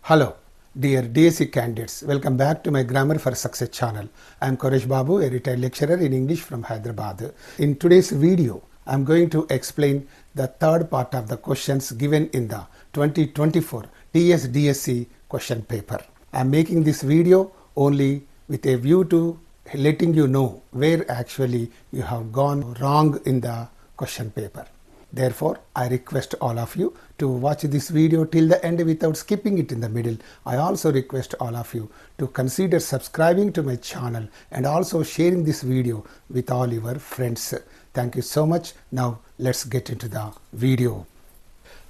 Hello, dear DSC candidates. Welcome back to my Grammar for Success channel. I am Koresh Babu, a retired lecturer in English from Hyderabad. In today's video, I am going to explain the third part of the questions given in the 2024 TS DSC question paper. I am making this video only with a view to letting you know where actually you have gone wrong in the question paper. Therefore, I request all of you to watch this video till the end without skipping it in the middle. I also request all of you to consider subscribing to my channel and also sharing this video with all your friends. Thank you so much. Now let's get into the video.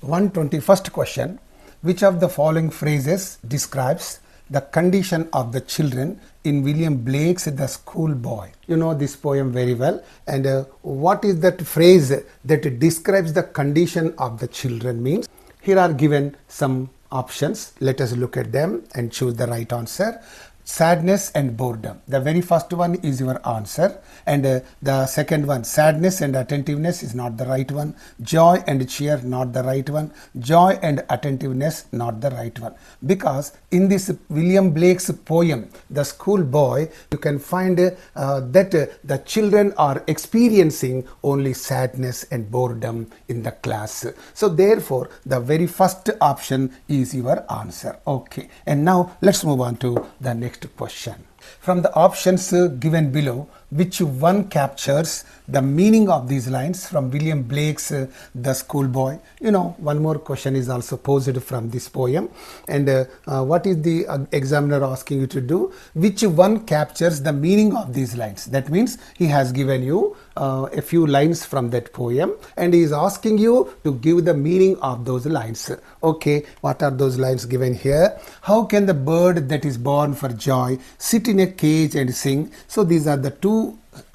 121st question. Which of the following phrases describes the condition of the children in William Blake's The Schoolboy? You know this poem very well, and what is that phrase that describes the condition of the children means? Here are given some options. Let us look at them and choose the right answer. Sadness and boredom. The very first one is your answer, and the second one, sadness and attentiveness, is not the right one. Joy and cheer, not the right one. Joy and attentiveness, not the right one. Because in this William Blake's poem, The Schoolboy, you can find that the children are experiencing only sadness and boredom in the class. So therefore, the very first option is your answer. Okay, and now let's move on to the next question. From the options given below, which one captures the meaning of these lines from William Blake's The Schoolboy? You know, one more question is also posed from this poem, and what is the examiner asking you to do? Which one captures the meaning of these lines? That means he has given you a few lines from that poem, and he is asking you to give the meaning of those lines. Okay, what are those lines given here? How can the bird that is born for joy sit in a cage and sing? So these are the two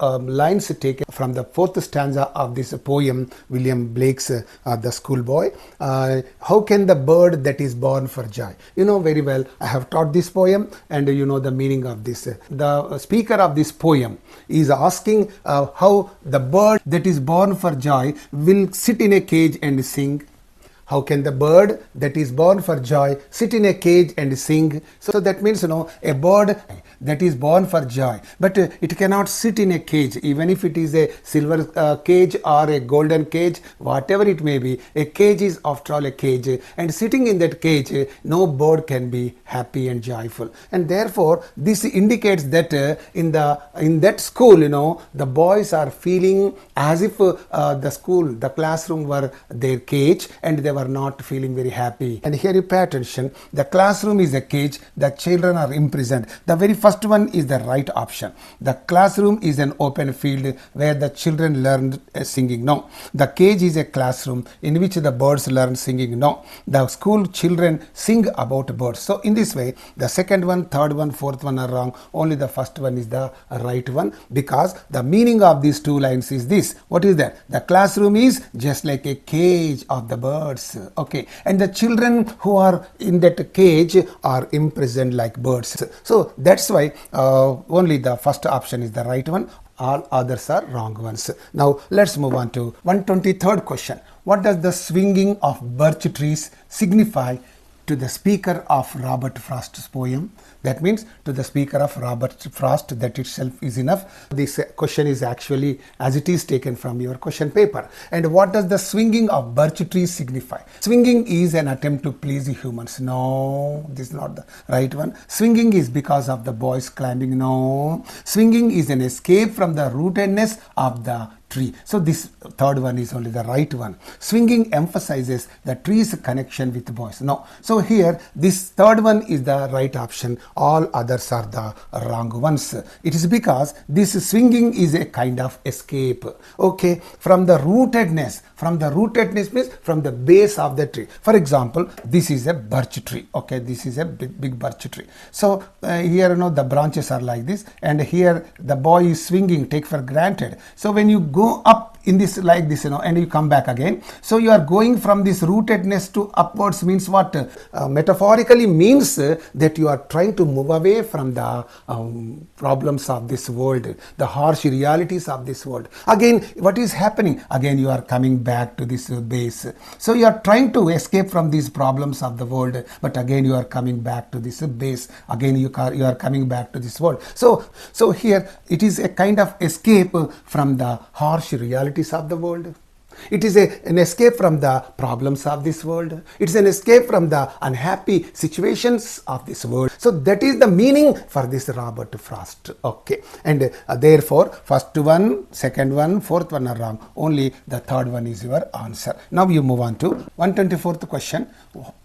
lines taken from the fourth stanza of this poem, William Blake's The Schoolboy. How can the bird that is born for joy? You know very well, I have taught this poem and you know the meaning of this. The speaker of this poem is asking how the bird that is born for joy will sit in a cage and sing. How can the bird that is born for joy sit in a cage and sing? So that means, you know, a bird that is born for joy, but it cannot sit in a cage, even if it is a silver cage or a golden cage, whatever it may be. A cage is after all a cage, and sitting in that cage, no bird can be happy and joyful. And therefore, this indicates that in that school, you know, the boys are feeling as if the classroom were their cage, and they were not feeling very happy. And here you pay attention, the classroom is a cage, the children are imprisoned. The very first one is the right option. The classroom is an open field where the children learn singing. No. The cage is a classroom in which the birds learn singing. No. The school children sing about birds. So in this way, the second one, third one, fourth one are wrong. Only the first one is the right one, because the meaning of these two lines is this. What is that? The classroom is just like a cage of the birds. Okay, and the children who are in that cage are imprisoned like birds. So that's why only the first option is the right one. All others are wrong ones. Now let's move on to 123rd question. What does the swinging of birch trees signify to the speaker of Robert Frost's poem? That means to the speaker of Robert Frost. That itself is enough. This question is actually as it is taken from your question paper. And what does the swinging of birch trees signify? Swinging is an attempt to please humans. No, this is not the right one. Swinging is because of the boys climbing. No. Swinging is an escape from the rootedness of the tree. So this third one is only the right one. Swinging emphasizes the tree's connection with boys. No. So here this third one is the right option. All others are the wrong ones. It is because this swinging is a kind of escape. Okay, from the rootedness. From the rootedness means from the base of the tree. For example, this is a birch tree. Okay, this is a big birch tree. So here, you know, the branches are like this, and here the boy is swinging. Take for granted. So when you go up in this like this, and you come back again. So you are going from this rootedness to upwards means what? Metaphorically means that you are trying to move away from the problems of this world, the harsh realities of this world. Again, what is happening? Again, you are coming back to this base. So you are trying to escape from these problems of the world, but again you are coming back to this base. Again you are coming back to this world. So here it is a kind of escape from the harsh realities of the world. It is an escape from the problems of this world. It's an escape from the unhappy situations of this world. So that is the meaning for this Robert Frost. Okay, and therefore first one, second one, fourth one are wrong. Only the third one is your answer. Now you move on to 124th question.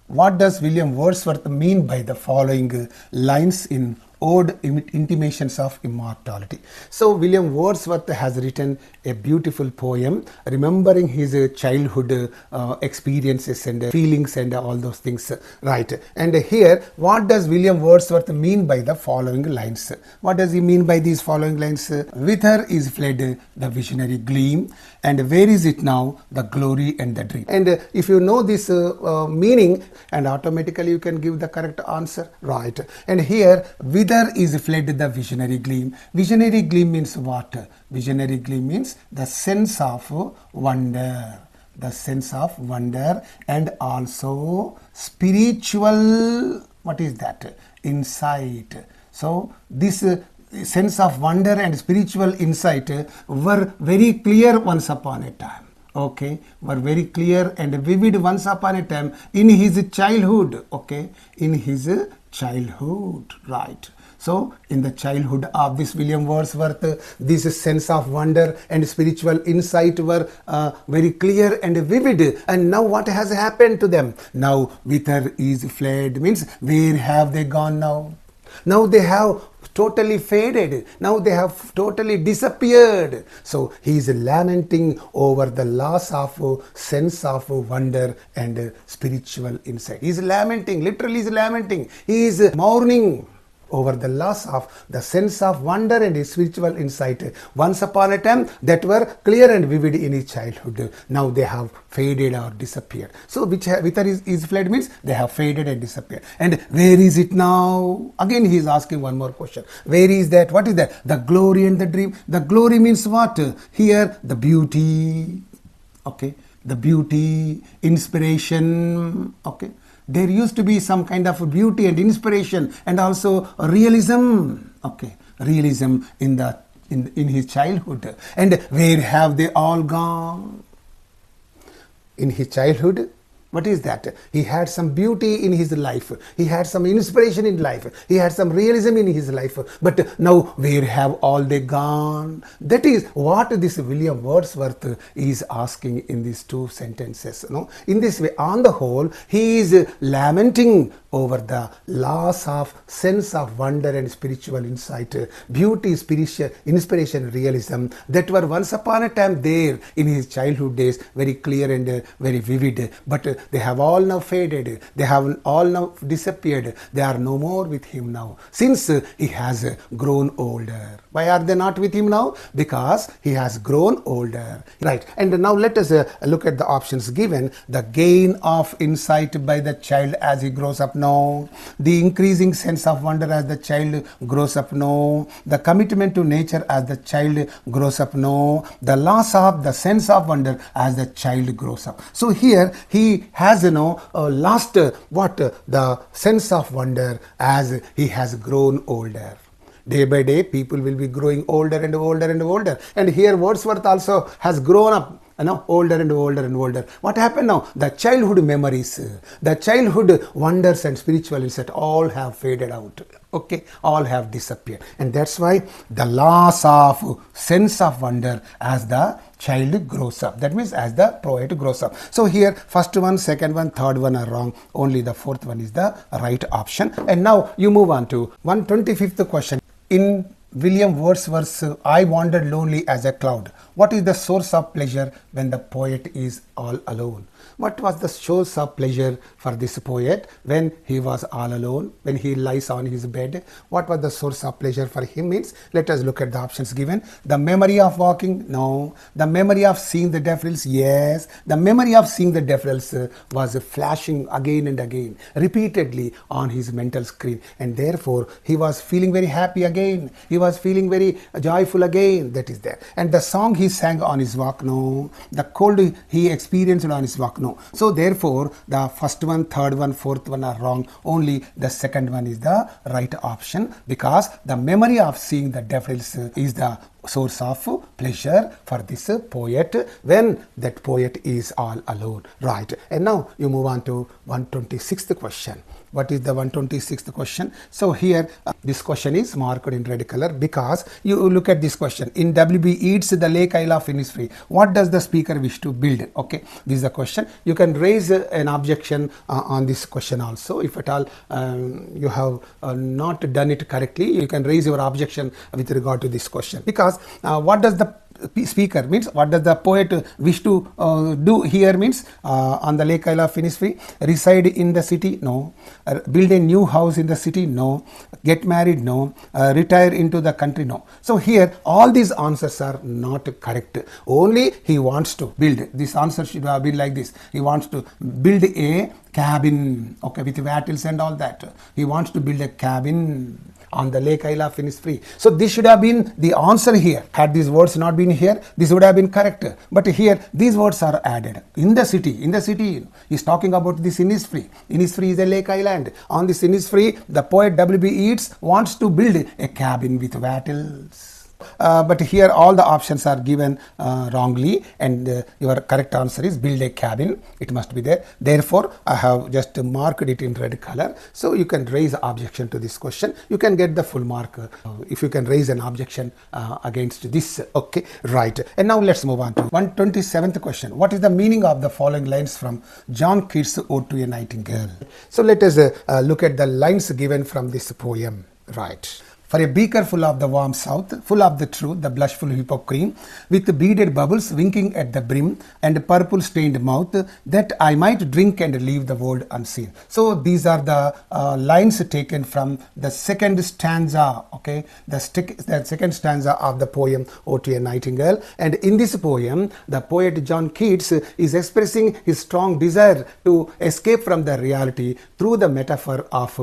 What does William Wordsworth mean by the following lines in Ode Intimations of Immortality? So William Wordsworth has written a beautiful poem remembering his childhood experiences and feelings and all those things, right? And here, what does William Wordsworth mean by the following lines? What does he mean by these following lines? Whither is fled the visionary gleam, and where is it now, the glory and the dream? And if you know this meaning, and automatically you can give the correct answer, right? And here, whither is fled the visionary gleam? Visionary gleam means what? Visionary gleam means the sense of wonder. The sense of wonder and also spiritual, what is that? Insight. So this sense of wonder and spiritual insight were very clear once upon a time. Okay, were very clear and vivid once upon a time in his childhood. Okay, in his childhood, right? So in the childhood of this William Wordsworth, this sense of wonder and spiritual insight were very clear and vivid. And now what has happened to them? Now whither is fled means where have they gone now? Now they have totally faded. Now they have totally disappeared. So he is lamenting over the loss of sense of wonder and spiritual insight. He is lamenting, literally is lamenting. He is mourning over the loss of the sense of wonder and spiritual insight once upon a time that were clear and vivid in his childhood. Now they have faded or disappeared. So whither is fled means they have faded and disappeared. And where is it now? Again he is asking one more question. Where is that? What is that? The glory and the dream. The glory means what? Here the beauty. Okay, the beauty, inspiration. Okay, there used to be some kind of beauty and inspiration and also realism. Okay, realism in his childhood. And where have they all gone? In his childhood, what is that? He had some beauty in his life. He had some inspiration in life. He had some realism in his life. But now where have all they gone? That is what this William Wordsworth is asking in these two sentences. No? In this way, on the whole, he is lamenting over the loss of sense of wonder and spiritual insight, beauty, inspiration, realism that were once upon a time there in his childhood days, very clear and very vivid. But they have all now faded. They have all now disappeared. They are no more with him now, since he has grown older. Why are they not with him now? Because he has grown older. Right. And now let us look at the options given. The gain of insight by the child as he grows up, no. The increasing sense of wonder as the child grows up, no. The commitment to nature as the child grows up, no. The loss of the sense of wonder as the child grows up. So here he has lost the sense of wonder as he has grown older. Day by day, people will be growing older and older and older. And here Wordsworth also has grown up, older and older and older. What happened now? The childhood memories, the childhood wonders and spiritual insight all have faded out. Okay, all have disappeared. And that's why the loss of sense of wonder as the child grows up. That means as the poet grows up. So here first one, second one, third one are wrong. Only the fourth one is the right option. And now you move on to 125th question. In William Wordsworth's I Wandered Lonely as a Cloud, what is the source of pleasure when the poet is all alone? What was the source of pleasure for this poet when he was all alone, when he lies on his bed? What was the source of pleasure for him means? Let us look at the options given. The memory of walking? No. The memory of seeing the daffodils? Yes. The memory of seeing the daffodils was flashing again and again, repeatedly on his mental screen, and therefore he was feeling very happy again. He was feeling very joyful again. That is there. And the song he sang on his walk? No. The cold he experienced on his walk? No. So therefore the first one, third one, fourth one are wrong. Only the second one is the right option, because the memory of seeing the daffodils is the source of pleasure for this poet when that poet is all alone. Right. And now you move on to 126th question. What is the 126th question? So here this question is marked in red color because you look at this question. In W.B. Yeats' The Lake Isle of Innisfree, what does the speaker wish to build? Okay, this is the question. You can raise an objection on this question also. If at all you have not done it correctly, you can raise your objection with regard to this question, because what does the speaker means, what does the poet wish to do here means, on the Lake Isle of Innisfree, reside in the city? No. Build a new house in the city? No. Get married? No. Retire into the country? No. So here all these answers are not correct. Only he wants to build. This answer should have been like this. He wants to build a cabin, okay, with wattles and all that. He wants to build a cabin on the Lake Isle of Innisfree. So this should have been the answer here. Had these words not been here, this would have been correct. But here these words are added. In the city, he's talking about this Innisfree. Innisfree is a lake island. On this Innisfree, the poet W.B. Yeats wants to build a cabin with wattles. But here all the options are given wrongly, and your correct answer is build a cabin. It must be there. Therefore, I have just marked it in red color. So you can raise objection to this question. You can get the full mark if you can raise an objection against this. Okay, right. And now let's move on to 127th question. What is the meaning of the following lines from John Keats' Ode to a Nightingale? So let us look at the lines given from this poem. Right. For a beaker full of the warm south, full of the truth, the blushful hypocrite, with beaded bubbles winking at the brim, and purple stained mouth, that I might drink and leave the world unseen. So these are the lines taken from the second stanza, okay, the second stanza of the poem Ode to a Nightingale. And in this poem, the poet John Keats is expressing his strong desire to escape from the reality through the metaphor of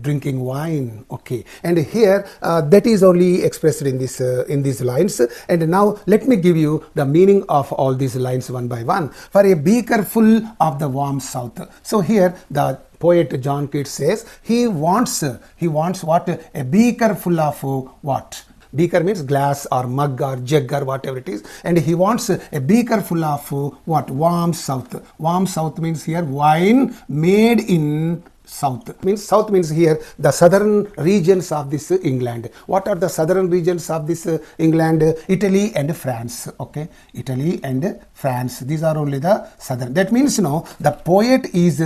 drinking wine, okay. And here that is only expressed in these lines. And now let me give you the meaning of all these lines one by one. For a beaker full of the warm south. So here the poet John Keats says he wants what? A beaker full of what? Beaker means glass or mug or jug or whatever it is, and he wants a beaker full of what? Warm south. Warm south means here wine made in south. Means here the southern regions of this England. What are the southern regions of this England? Italy and France. Okay, Italy and France. These are only the southern. That means the poet is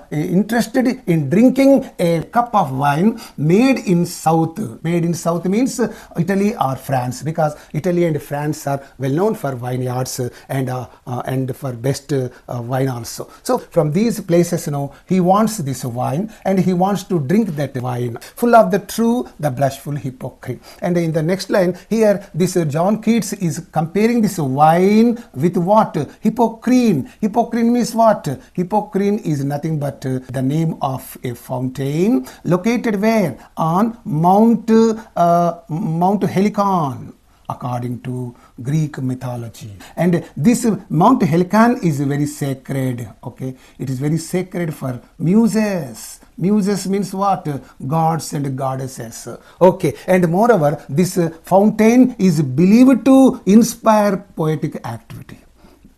interested in drinking a cup of wine made in south. Made in south means Italy or France, because Italy and France are well known for vineyards and for best wine also. So from these places he wants this wine, and he wants to drink that wine, full of the true, the blushful hypocrite. And in the next line here, this John Keats is comparing this wine with what? Hippocrene. Hippocrene means what? Hippocrene is nothing but the name of a fountain located where? On Mount Helicon, according to Greek mythology. And this Mount Helicon is very sacred, okay. It is very sacred for muses. Muses means what? Gods and goddesses, okay. And moreover, this fountain is believed to inspire poetic activity.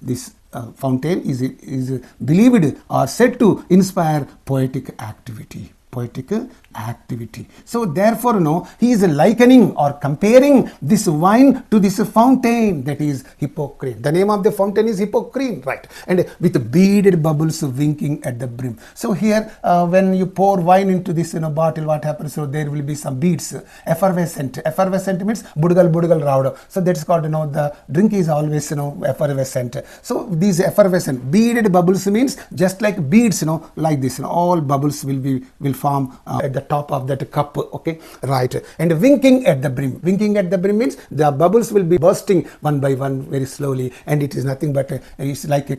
This fountain is believed or said to inspire poetic activity. Poetic activity. So therefore, he is likening or comparing this wine to this fountain, that is Hippocrene. The name of the fountain is Hippocrene, right? And with beaded bubbles winking at the brim. So here, when you pour wine into this bottle, what happens? So there will be some beads, effervescent. Effervescent means budgal ravada. So that's called, the drink is always, effervescent. So these effervescent beaded bubbles means just like beads, like this, all bubbles will form at the top of that cup, okay, right? And winking at the brim. Winking at the brim means the bubbles will be bursting one by one very slowly, and it is nothing but it's like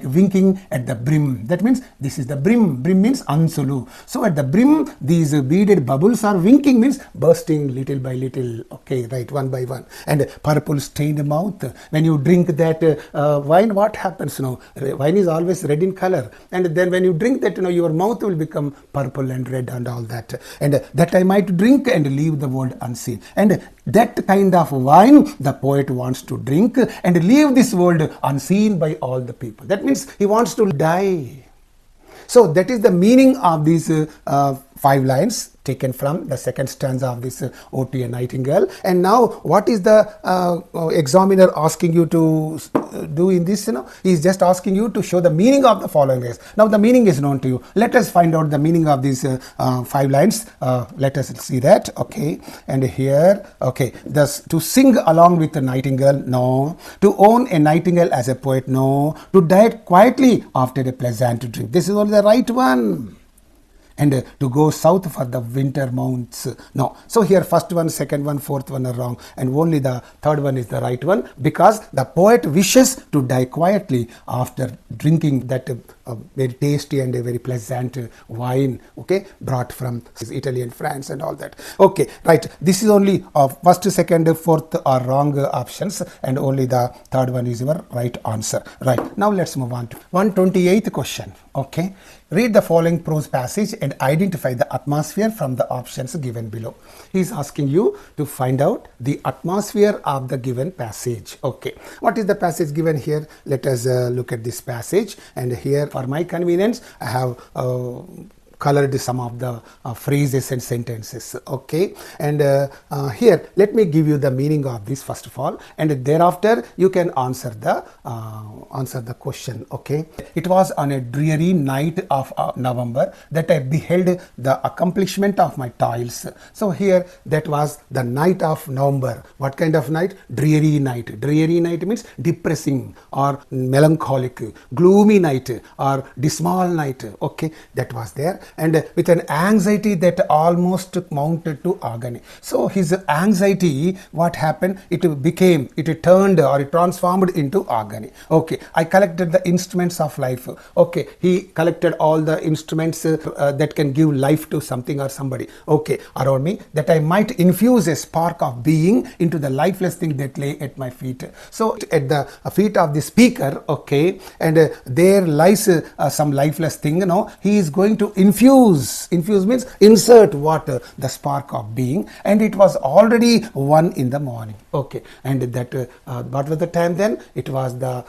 winking at the brim. That means this is the brim. Brim means ansulu. So at the brim, these beaded bubbles are winking, means bursting little by little, okay, right, one by one. And purple stained mouth. When you drink that wine, what happens? Wine is always red in color, and then when you drink that, your mouth will become purple and red and all that. And that I might drink and leave the world unseen. And that kind of wine the poet wants to drink and leave this world unseen by all the people. That means he wants to die. So that is the meaning of these 5 lines taken from the second stanza of this Ode to a Nightingale. And now what is the examiner asking you to do in this? He is just asking you to show the meaning of the following lines. Now the meaning is known to you. Let us find out the meaning of these 5 lines. Let us see that. Okay, and here, okay, thus to sing along with the nightingale, no. To own a nightingale as a poet, no. To die quietly after a pleasant drink, this is only the right one. And to go south for the winter months, no. So here first one, second one, fourth one are wrong, and only the third one is the right one, because the poet wishes to die quietly after drinking that very tasty and a very pleasant wine, okay, brought from Italy and France and all that. Okay, right, this is only first, second, fourth are wrong options, and only the third one is your right answer. Right, now let's move on to 128th question. Okay, read the following prose passage and identify the atmosphere from the options given below. He is asking you to find out the atmosphere of the given passage. Okay, what is the passage given here? Let us look at this passage, and here for my convenience I have colored some of the phrases and sentences. Okay, and here let me give you the meaning of this first of all, and thereafter you can answer the question. Okay, it was on a dreary night of November that I beheld the accomplishment of my toils. So here that was the night of November. What kind of night? Dreary night. Dreary night means depressing or melancholic, gloomy night or dismal night. Okay, that was there. And with an anxiety that almost mounted to agony. So his anxiety, what happened? It turned or it transformed into agony. Okay, I collected the instruments of life. Okay, he collected all the instruments that can give life to something or somebody, okay, around me, that I might infuse a spark of being into the lifeless thing that lay at my feet. So at the feet of the speaker, okay, and there lies some lifeless thing, he is going to infuse means insert water, the spark of being, and it was already 1 in the morning. Okay, and that what was the time then? It was the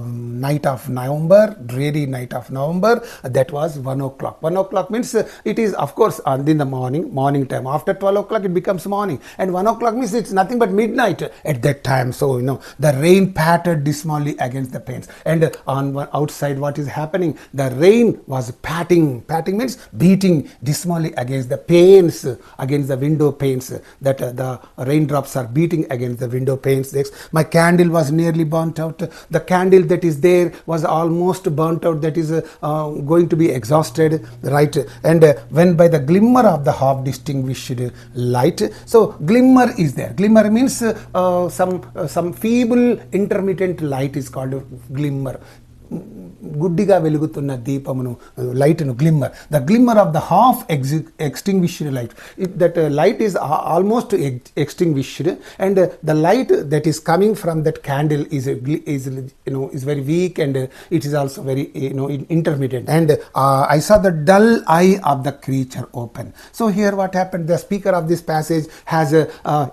night of November, dreary night of November. That was 1 o'clock. 1 o'clock means it is of course in the morning time. After 12 o'clock it becomes morning, and 1 o'clock means it's nothing but midnight at that time. So the rain pattered dismally against the panes, and on outside what is happening? The rain was patting means beating dismally against the panes, against the window panes, that the raindrops are beating against the window panes. Next, my candle was nearly burnt out. The candle that is there was almost burnt out, that is going to be exhausted, right? And when by the glimmer of the half distinguished light, so glimmer is there. Glimmer means some feeble intermittent light is called glimmer. గుడ్డిగా వెలుగుతున్న దీపమును light ను glimmer, the glimmer of the half extinguished light. That light is almost extinguished, and the light that is coming from that candle is very weak, and it is also very intermittent. And I saw the dull eye of the creature open. So here what happened? The speaker of this passage has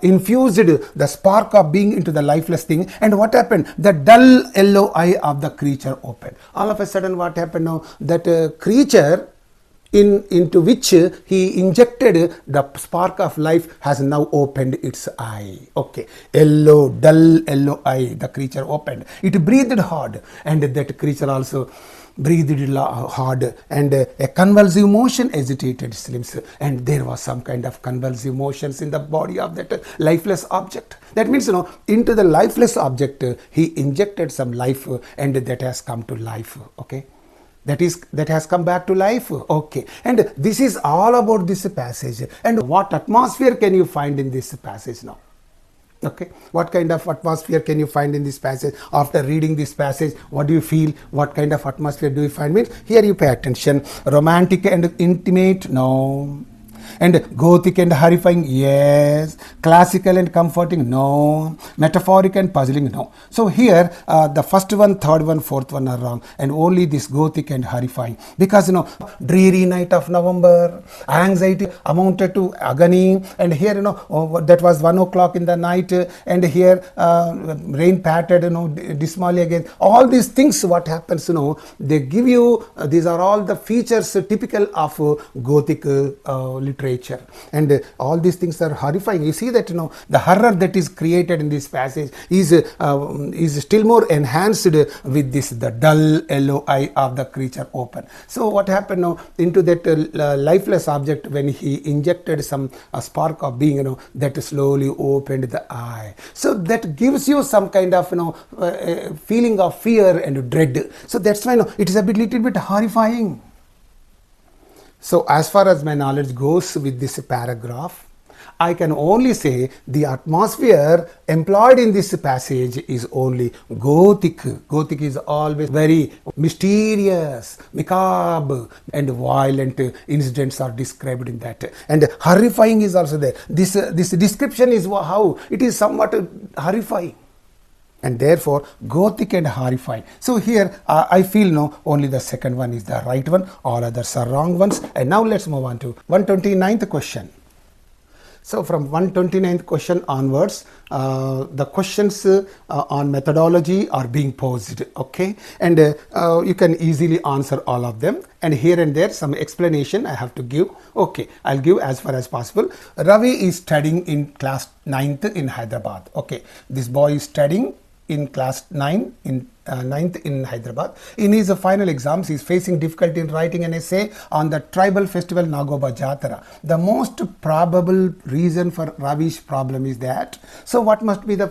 infused the spark of being into the lifeless thing, and what happened? The dull yellow eye of the creature open. All of a sudden what happened now? That creature into which he injected the spark of life has now opened its eye. Okay, yellow, dull yellow eye, the creature opened. It breathed hard, and that creature also breathed hard, and a convulsive motion agitated its limbs, and there was some kind of convulsive motions in the body of that lifeless object. That means, into the lifeless object he injected some life, and that has come to life. Okay, that has come back to life. Okay, and this is all about this passage. And what atmosphere can you find in this passage now? Okay, what kind of atmosphere can you find in this passage? After reading this passage, what do you feel? What kind of atmosphere do you find? Means here you pay attention. Romantic and intimate? No. And Gothic and horrifying? Yes. Classical and comforting? No. Metaphoric and puzzling? No. So here the first one, third one, fourth one are wrong, and only this Gothic and horrifying, because dreary night of November, anxiety amounted to agony, and here that was 1 o'clock in the night, and here rain pattered dismally again. All these things, what happens, they give you these are all the features typical of Gothic literature, and all these things are horrifying. You see that the horror that is created in this passage is still more enhanced with this, the dull yellow eye of the creature open. So what happened now into that lifeless object, when he injected some spark of being, that slowly opened the eye. So that gives you some kind of feeling of fear and dread. So that's why it is a little bit horrifying. So as far as my knowledge goes with this paragraph, I can only say the atmosphere employed in this passage is only Gothic. Gothic is always very mysterious, macabre, and violent incidents are described in that. And horrifying is also there. This description is how it is somewhat horrifying. And therefore Gothic and horrifying. So here I feel only the second one is the right one, all others are wrong ones. And now let's move on to 129th question. So from 129th question onwards, the questions on methodology are being posed. Okay, and you can easily answer all of them, and here and there some explanation I have to give. Okay, I'll give as far as possible. Ravi is studying in class 9th in Hyderabad. Okay, this boy is studying in class 9 in 9th in Hyderabad. In his final exams, he is facing difficulty in writing an essay on the tribal festival Nagoba Jatara. The most probable reason for Ravi's problem is that. So what must be the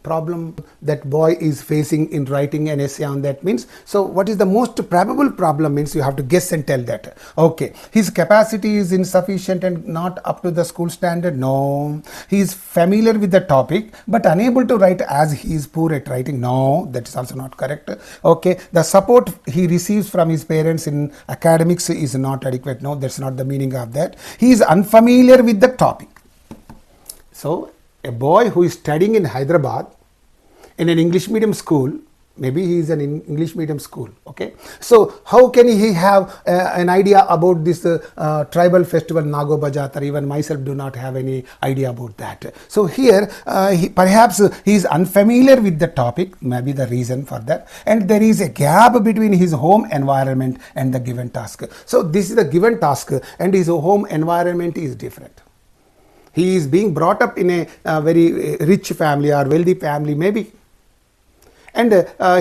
problem that boy is facing in writing an essay on that means? So what is the most probable problem means? You have to guess and tell that. Okay, his capacity is insufficient and not up to the school standard? No. He is familiar with the topic but unable to write as he is poor at writing? No, that is also not correct. Okay, the support he receives from his parents in academics is not adequate? No, that's not the meaning of that. He is unfamiliar with the topic. So a boy who is studying in Hyderabad in an English medium school, maybe he is an English medium school. Okay, so how can he have an idea about this tribal festival Nagoba Jatara? Even myself do not have any idea about that. So here perhaps he is unfamiliar with the topic, maybe the reason for that, and there is a gap between his home environment and the given task. So this is the given task and his home environment is different. He is being brought up in a very rich family or wealthy family maybe, and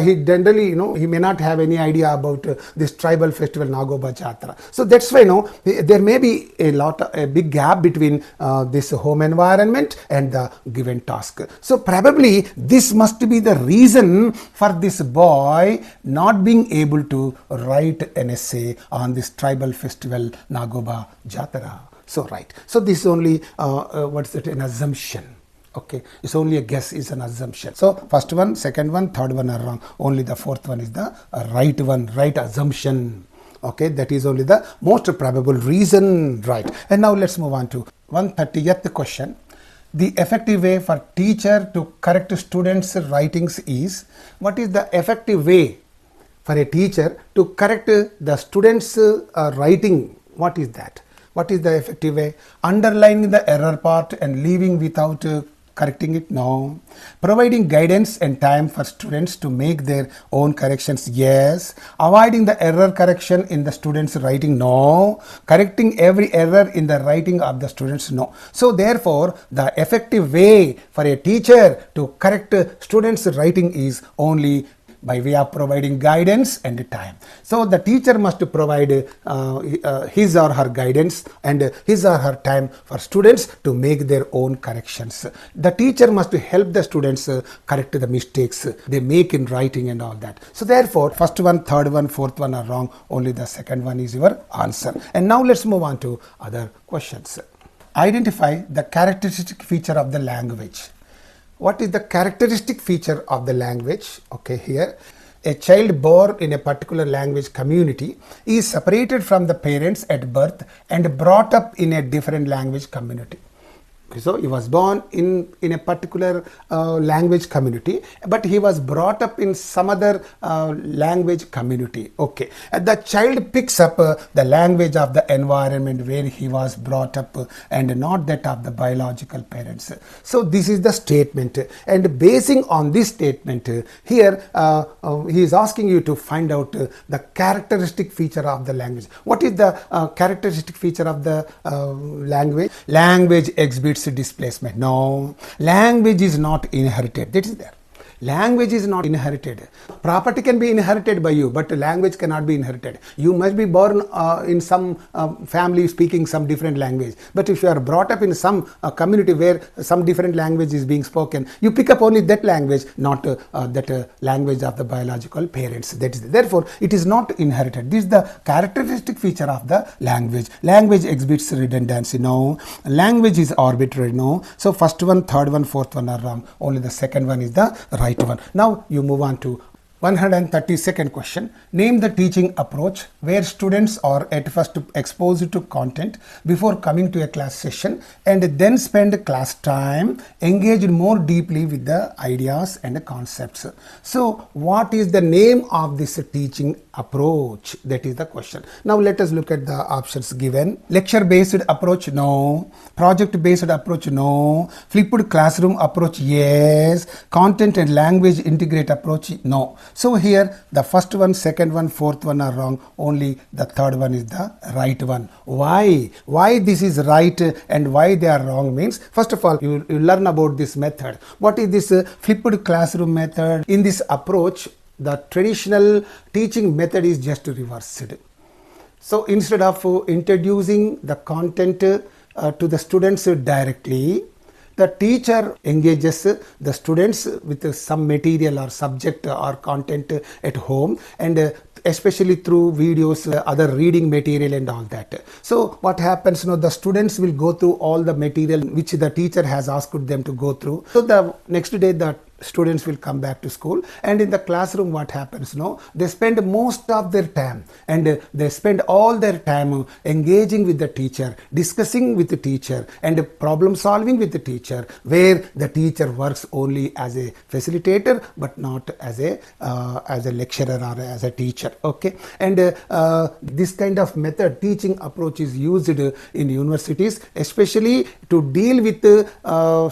he generally, he may not have any idea about this tribal festival Nagoba Jatara. So that's why, there may be a big gap between this home environment and the given task. So probably this must be the reason for this boy not being able to write an essay on this tribal festival Nagoba Jatara. So right. So this is only an assumption. Okay, it's only a guess, it's an assumption. So first one, second one, third one are wrong. Only the fourth one is the right one, right assumption. Okay, that is only the most probable reason, right. And now let's move on to 130th question. The effective way for teacher to correct students' writings is, what is the effective way for a teacher to correct the students' writing? What is that? What is the effective way? Underlining the error part and leaving without correcting it? No. Providing guidance and time for students to make their own corrections? Yes. Avoiding the error correction in the students' writing? No. Correcting every error in the writing of the students? No. So therefore, the effective way for a teacher to correct students' writing is only by way of providing guidance and time. So the teacher must provide his or her guidance and his or her time for students to make their own corrections. The teacher must help the students correct the mistakes they make in writing and all that. So therefore, first one, third one, fourth one are wrong. Only the second one is your answer. And now let's move on to other questions. Identify the characteristic feature of the language. What is the characteristic feature of the language? Okay, here a child born in a particular language community is separated from the parents at birth and brought up in a different language community. So he was born in a particular language community, but he was brought up in some other language community. Okay, and the child picks up the language of the environment where he was brought up and not that of the biological parents. So this is the statement, and basing on this statement here he is asking you to find out the characteristic feature of the language. What is the characteristic feature of the language? Language exhibits displacement. No, language is not inherited. That is there. Language is not inherited. Property can be inherited by you, but language cannot be inherited. You must be born in some family speaking some different language. But if you are brought up in some community where some different language is being spoken, you pick up only that language, not that language of the biological parents. That is, therefore, it is not inherited. This is the characteristic feature of the language. Language exhibits redundancy. No. Language is arbitrary. No. So first one, third one, fourth one are wrong. Only the second one is the right one. Now you move on to 132nd question. Name the teaching approach where students are at first exposed to content before coming to a class session and then spend class time engaged more deeply with the ideas and the concepts. So what is the name of this teaching approach? That is the question. Now let us look at the options given. Lecture based approach? No. Project based approach? No. Flipped classroom approach? Yes. Content and language integrate approach? No. So here the first one, second one, fourth one are wrong. Only the third one is the right one. Why? Why this is right and why they are wrong means, first of all, you learn about this method. What is this flipped classroom method? In this approach, the traditional teaching method is just reversed. So instead of introducing the content to the students directly, the teacher engages the students with some material or subject or content at home, and especially through videos, other reading material and all that. So what happens now, the students will go through all the material which the teacher has asked them to go through. So the next day the students will come back to school, and in the classroom what happens now, they spend most of their time and they spend all their time engaging with the teacher, discussing with the teacher and problem solving with the teacher, where the teacher works only as a facilitator but not as a lecturer or as a teacher. Okay, and this kind of method, teaching approach, is used in universities, especially to deal with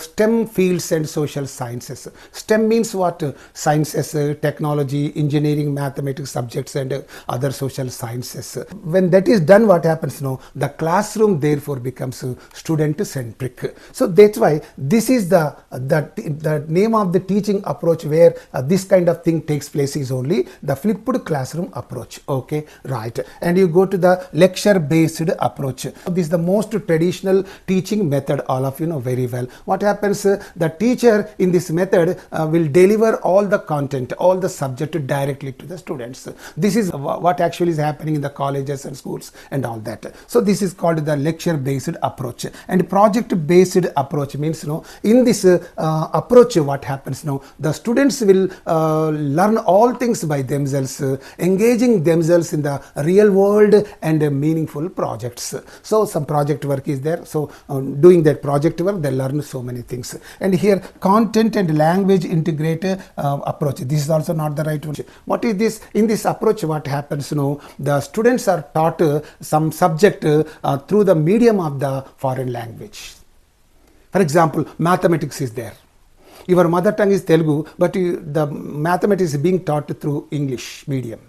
STEM fields and social sciences. STEM means what? Sciences, technology, engineering, mathematics subjects and other social sciences. When that is done, what happens now? The classroom therefore becomes student centric. So that's why this is the name of the teaching approach where this kind of thing takes place is only the flipped classroom approach. Okay, right. And you go to the lecture based approach. This is the most traditional teaching method, all of you know very well. What happens? The teacher in this method will deliver all the content, all the subject directly to the students. This is what actually is happening in the colleges and schools and all that. So this is called the lecture based approach. And project based approach means, you know, in this approach what happens now, the students will learn all things by themselves, engaging themselves in the real world and meaningful projects. So some project work is there. So doing that project work, they learn so many things. And here content and language integrate approach. This is also not the right one. What is this? In this approach what happens now, the students are taught some subject through the medium of the foreign language. For example, mathematics is there. Your mother tongue is Telugu, but the mathematics is being taught through English medium.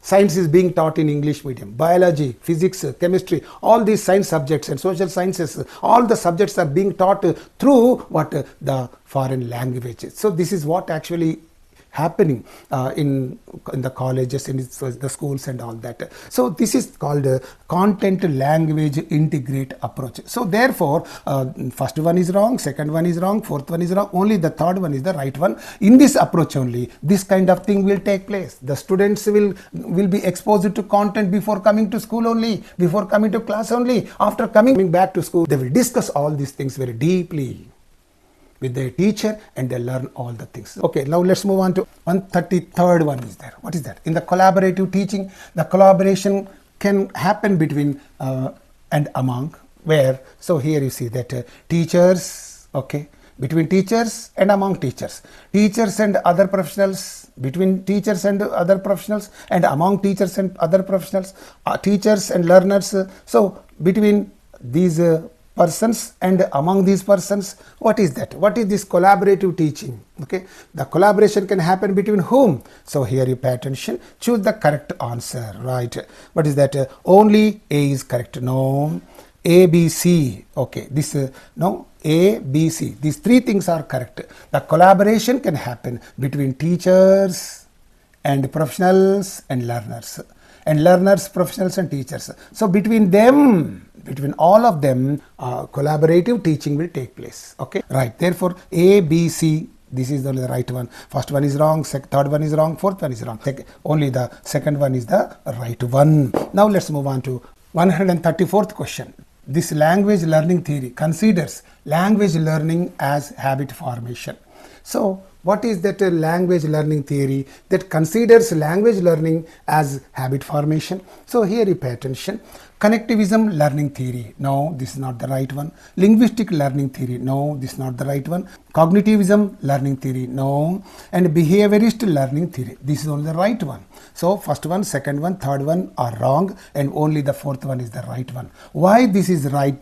Science is being taught in English medium. Biology, physics, chemistry, all these science subjects and social sciences, all the subjects are being taught through what? The foreign languages. So this is what actually happening in the colleges and the schools and all that. So this is called content language integrate approach. So therefore first one is wrong, second one is wrong, fourth one is wrong, only the third one is the right one. In this approach only this kind of thing will take place. The students will be exposed to content before coming to school only, before coming to class only. After coming back to school, they will discuss all these things very deeply with their teacher and they learn all the things. Okay, now let's move on to 133rd one is there. What is that? In the collaborative teaching, the collaboration can happen between and among, where, so here you see that teachers, okay, between teachers and among teachers, teachers and other professionals, between teachers and other professionals, and among teachers and other professionals, teachers and learners. So between these persons and among these persons, what is that? What is this collaborative teaching? Okay, the collaboration can happen between whom? So here you pay attention, choose the correct answer, right? What is that? Only A is correct. No, A, B, C. Okay, this no, A, B, C. These three things are correct. The collaboration can happen between teachers and professionals and learners, professionals and teachers. So between them, between all of them, collaborative teaching will take place. Okay, right. Therefore, A, B, C, this is only the right one. First one is wrong, third one is wrong, fourth one is wrong. Only the second one is the right one. Now let's move on to 134th question. This language learning theory considers language learning as habit formation. So what is that language learning theory that considers language learning as habit formation? So here you pay attention. Connectivism learning theory, no, this is not the right one. Linguistic learning theory, no, this is not the right one. Cognitivism learning theory, no. And behaviorist learning theory, this is only the right one. So first one, second one, third one are wrong and only the fourth one is the right one. Why this is right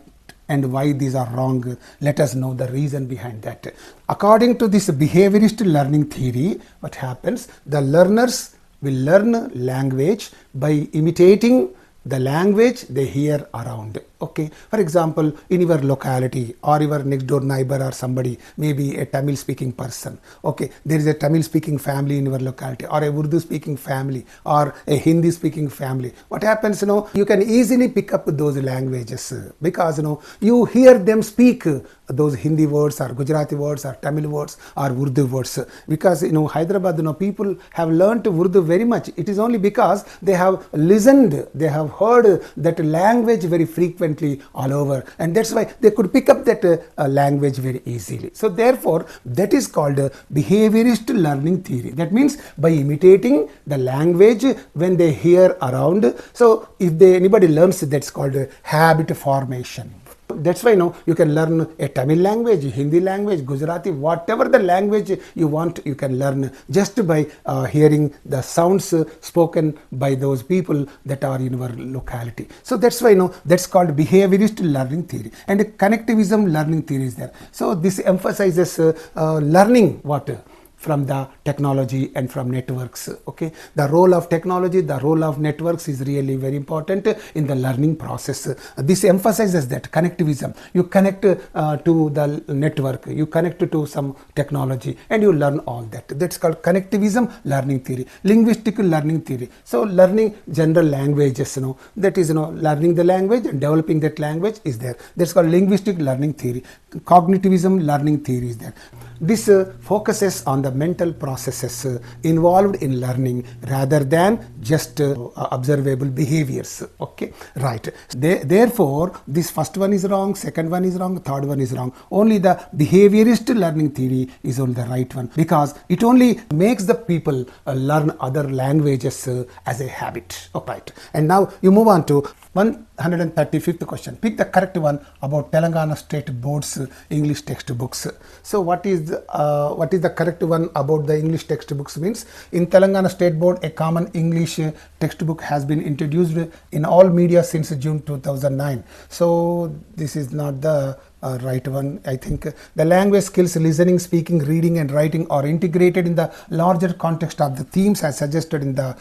and why these are wrong? Let us know the reason behind that. According to this behaviorist learning theory, what happens? The learners will learn language by imitating the language they hear around. Okay, for example, in your locality or your next door neighbor or somebody, maybe a Tamil speaking person. Okay, there is a Tamil speaking family in your locality, or a Urdu speaking family, or a Hindi speaking family. What happens, you can easily pick up those languages because you hear them speak those Hindi words or Gujarati words or Tamil words or Urdu words. Because Hyderabad, people have learnt Urdu very much. It is only because they have listened, they have heard that language very frequently all over, and that's why they could pick up that language very easily. So therefore that is called behaviorist learning theory. That means by imitating the language when they hear around. So if anybody learns, that's called habit formation. That's why you can learn a Tamil language, Hindi language, Gujarati, whatever the language you want, you can learn just by hearing the sounds spoken by those people that are in your locality. So that's why that's called behaviorist learning theory. And connectivism learning theory is there. So this emphasizes learning what? From the technology and from networks. Okay, the role of technology, the role of networks is really very important in the learning process. This emphasizes that connectivism. You connect to the network, you connect to some technology, and you learn all that. That's called connectivism learning theory. Linguistic learning theory. So learning general languages, that is learning the language and developing that language is there. That's called linguistic learning theory. Cognitivism learning theory is there. This focuses on the mental processes involved in learning rather than just observable behaviors. Okay, right. Therefore, this first one is wrong, second one is wrong, third one is wrong. Only the behaviorist learning theory is only the right one, because it only makes the people learn other languages as a habit. Okay, right. And now you move on to 135th question. Pick the correct one about Telangana State Board's English textbooks. So what is the correct one about the English textbooks? Means in Telangana State Board, a common English textbook has been introduced in all media since June 2009. So this is not the right one. I think the language skills, listening, speaking, reading and writing are integrated in the larger context of the themes as suggested in the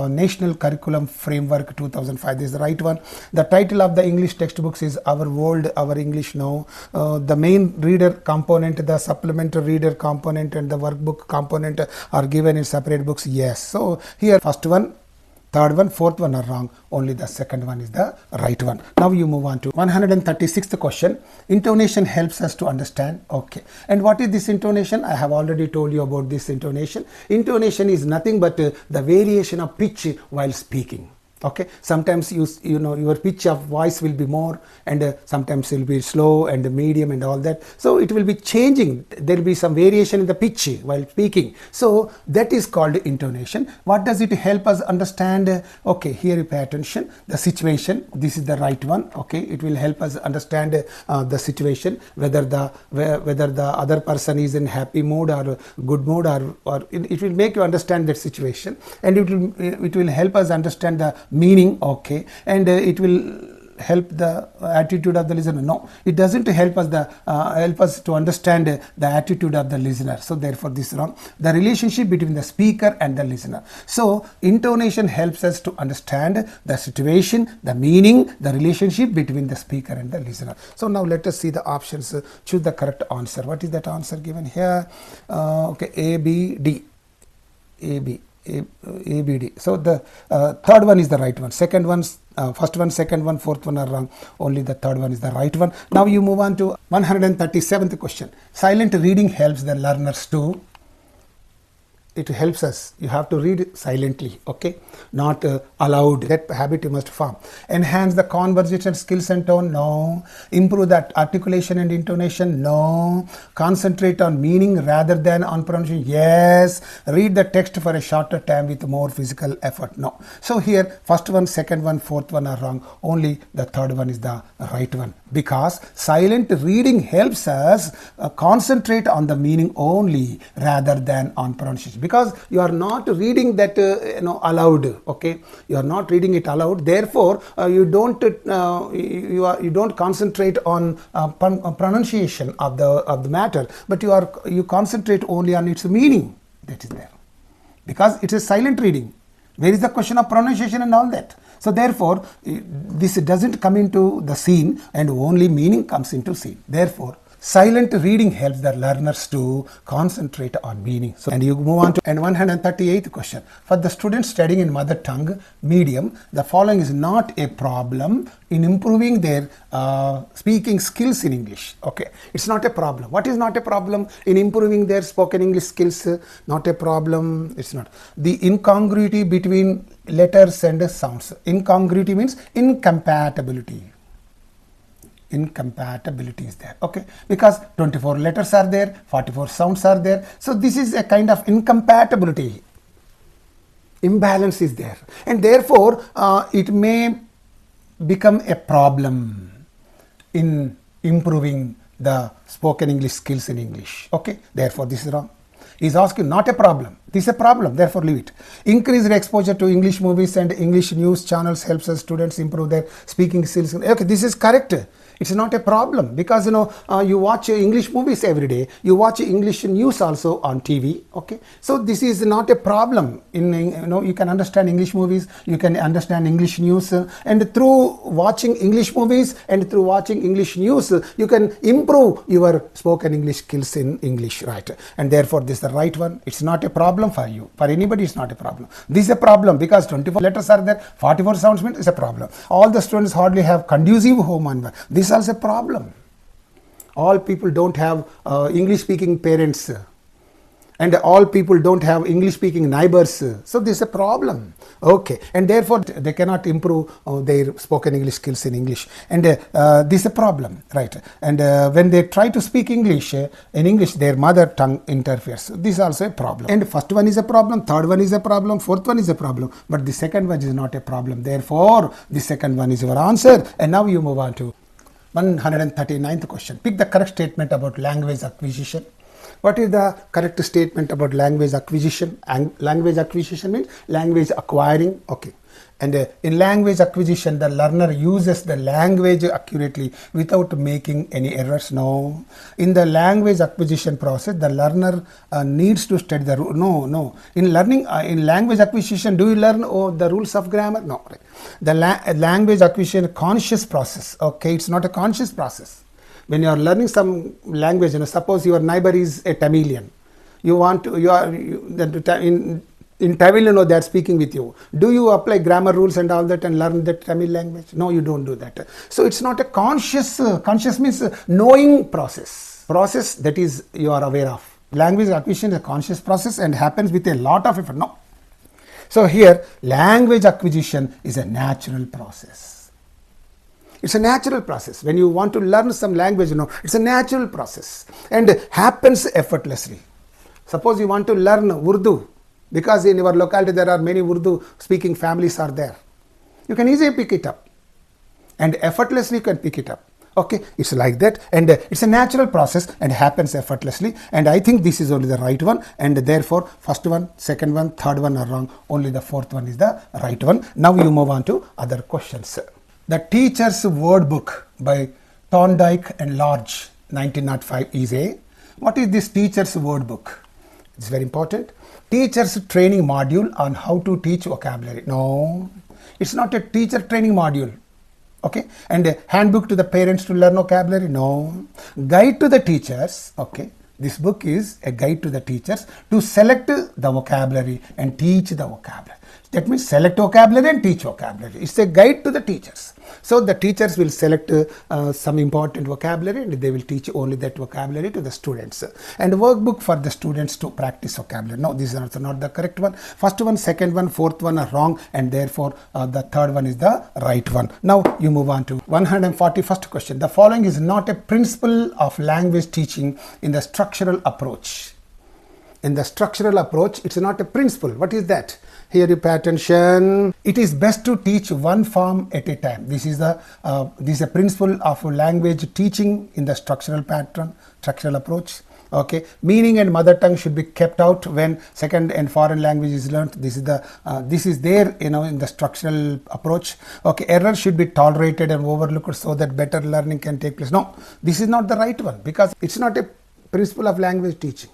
National Curriculum Framework 2005. This is the right one. The title of the English textbooks is Our World, Our English Now. The main reader component, the supplementary reader component and the workbook component are given in separate books. Yes. So here first one, third one, fourth one are wrong. Only the second one is the right one. Now you move on to 136th question. Intonation helps us to understand. Okay. And what is this intonation? I have already told you about this intonation. Intonation is nothing but the variation of pitch while speaking. Okay, sometimes you know your pitch of voice will be more, and sometimes it will be slow and medium and all that. So it will be changing. There will be some variation in the pitch while speaking. So that is called intonation. What does it help us understand? Okay, here you pay attention. The situation. This is the right one. Okay, it will help us understand the situation, whether the other person is in happy mood or good mood, or it will make you understand that situation, and it will help us understand the meaning. Okay, and it will help the attitude of the listener. No, it doesn't help us to understand the attitude of the listener. So therefore this is wrong. The relationship between the speaker and the listener. So intonation helps us to understand the situation, the meaning, the relationship between the speaker and the listener. So now let us see the options. Choose the correct answer. What is that answer given here? Okay, A, B, D. A, B. ABD. So the third one is the right one. Second one, first one, second one, fourth one are wrong. Only the third one is the right one. Now you move on to 137th question. Silent reading helps the learners to. It helps us. You have to read silently, okay? Not aloud. That habit you must form. Enhance the conversation skills and tone? No. Improve that articulation and intonation? No. Concentrate on meaning rather than on pronunciation? Yes. Read the text for a shorter time with more physical effort? No. So here, first one, second one, fourth one are wrong. Only the third one is the right one. Because silent reading helps us concentrate on the meaning only rather than on pronunciation. Because you are not reading that aloud. Okay, you are not reading it aloud. Therefore, you don't concentrate on pronunciation of the matter, but you concentrate only on its meaning that is there. Because it is silent reading. Where is the question of pronunciation and all that? So therefore, this doesn't come into the scene, and only meaning comes into scene. Therefore, silent reading helps the learners to concentrate on meaning. So, and you move on to 138th question. For the students studying in mother tongue medium, the following is not a problem in improving their speaking skills in English. Okay, it's not a problem. What is not a problem in improving their spoken English skills? Not a problem. It's not. The incongruity between letters and sounds. Incongruity means incompatibility. Incompatibility is there. Okay, because 24 letters are there, 44 sounds are there. So this is a kind of incompatibility. Imbalance is there, and therefore it may become a problem in improving the spoken English skills in English. Okay, therefore this is wrong. He is asking not a problem. This is a problem, therefore leave it. Increased exposure to English movies and English news channels helps us students improve their speaking skills. Okay, this is correct. It's not a problem because you watch English movies every day. You watch English news also on TV. Okay, so this is not a problem. You can understand English movies. You can understand English news, and through watching English movies and through watching English news, you can improve your spoken English skills in English, right? And therefore, this is the right one. It's not a problem for you. For anybody, it's not a problem. This is a problem because 24 letters are there. 44 sounds means it's a problem. All the students hardly have conducive home environment. This is also a problem. All people don't have English speaking parents, and all people don't have English speaking neighbors. So this is a problem. Okay, and therefore they cannot improve their spoken English skills in English, and this is a problem, right? And when they try to speak English in English, their mother tongue interferes. This is also a problem. And first one is a problem, third one is a problem, fourth one is a problem, but the second one is not a problem. Therefore the second one is your answer. And now you move on to 139th question. Pick the correct statement about language acquisition. What is the correct statement about language acquisition? Language acquisition means language acquiring. Okay. And in language acquisition, the learner uses the language accurately without making any errors. No. In the language acquisition process, the learner needs to study the rule. No. In learning, in language acquisition, do you learn the rules of grammar? No. Right. The language acquisition conscious process. Okay, it's not a conscious process. When you are learning some language, suppose your neighbor is a Tamilian. In Tamil, they are speaking with you. Do you apply grammar rules and all that and learn the Tamil language? No, you don't do that. So it's not a conscious means knowing process that is you are aware of. Language acquisition is a conscious process and happens with a lot of effort. No. So here, language acquisition is a natural process. It's a natural process. When you want to learn some language, it's a natural process and happens effortlessly. Suppose you want to learn Urdu, because in your locality there are many Urdu speaking families are there. You can easily pick it up and effortlessly you can pick it up. Okay, it's like that, and it's a natural process and happens effortlessly, and I think this is only the right one, and therefore first one, second one, third one are wrong, only the fourth one is the right one. Now you move on to other questions. The Teacher's Word Book by Thorndike and Lodge 1905 is a, what is this Teacher's Word Book? It's very important. Teacher's training module on how to teach vocabulary. No, it's not a teacher training module. Okay, and a handbook to the parents to learn vocabulary. No, guide to the teachers. Okay, this book is a guide to the teachers to select the vocabulary and teach the vocabulary. That means select vocabulary and teach vocabulary. It's a guide to the teachers. So the teachers will select some important vocabulary and they will teach only that vocabulary to the students. And workbook for the students to practice vocabulary. No, this is also not the correct one. First one, second one, fourth one are wrong, and therefore the third one is the right one. Now you move on to 141st question. The following is not a principle of language teaching in the structural approach. In the structural approach, it's not a principle. What is that? Here you pay attention. It is best to teach one form at a time. This is a principle of language teaching in the structural pattern, structural approach. Okay, meaning and mother tongue should be kept out when second and foreign language is learnt. This is there in the structural approach. Okay, errors should be tolerated and overlooked so that better learning can take place. No, this is not the right one because it's not a principle of language teaching.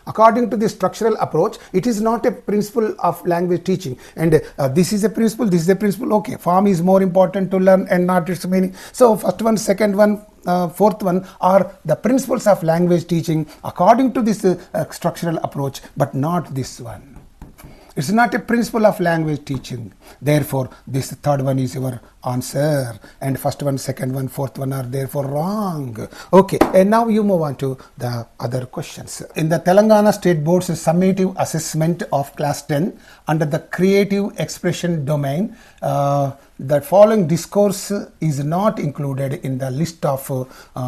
According to the structural approach, it is not a principle of language teaching, and this is a principle, this is a principle. Okay, form is more important to learn and not its meaning. So first one, second one, fourth one are the principles of language teaching according to this structural approach, but not this one. It's not a principle of language teaching. Therefore, this third one is your answer, and first one, second one, fourth one are therefore wrong. Okay, and now you move on to the other questions. In the Telangana State Board's summative assessment of class 10 under the creative expression domain, the following discourse is not included in the list of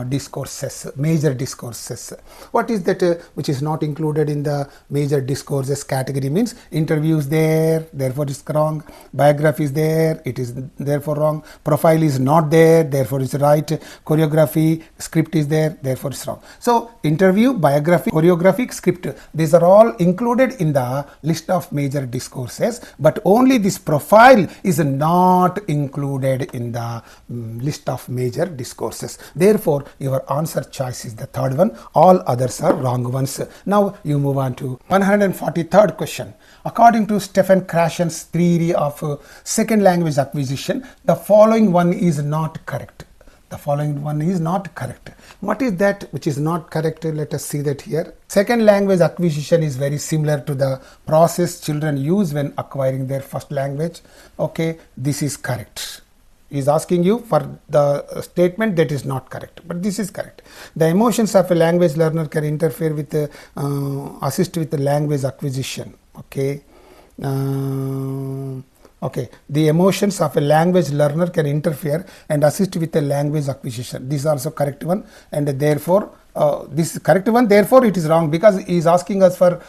discourses, major discourses. What is that which is not included in the major discourses category? Means interviews there, therefore it's wrong. Biography is there, it is therefore wrong. Profile is not there, therefore it's right. Choreography, script is there, therefore it's wrong. So interview, biography, choreographic, script, these are all included in the list of major discourses, but only this profile is not included in the list of major discourses. Therefore, your answer choice is the third one. All others are wrong ones. Now you move on to 143rd question. According to Stephen Krashen's theory of second language acquisition, the following one is not correct. The following one is not correct. What is that which is not correct? Let us see that here. Second language acquisition is very similar to the process children use when acquiring their first language. Okay, this is correct. He is asking you for the statement that is not correct, but this is correct. The emotions of a language learner can interfere with assist with the language acquisition. Okay. The emotions of a language learner can interfere and assist with the language acquisition. This is also correct one, and therefore this is correct one. Therefore, it is wrong because he is asking us for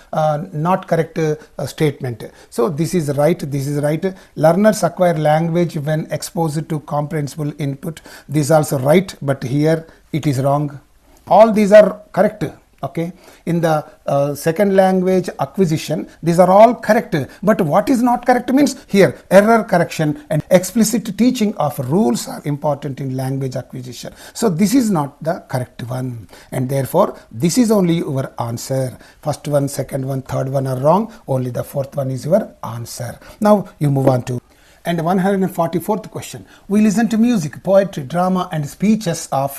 not correct statement. So this is right. This is right. Learners acquire language when exposed to comprehensible input. This is also right, but here it is wrong. All these are correct. Okay, in the second language acquisition, these are all correct, but what is not correct means here error correction and explicit teaching of rules are important in language acquisition. So this is not the correct one, and therefore this is only your answer. First one, second one, third one are wrong, only the fourth one is your answer. Now you move on to and 144th question. We listen to music, poetry, drama and speeches of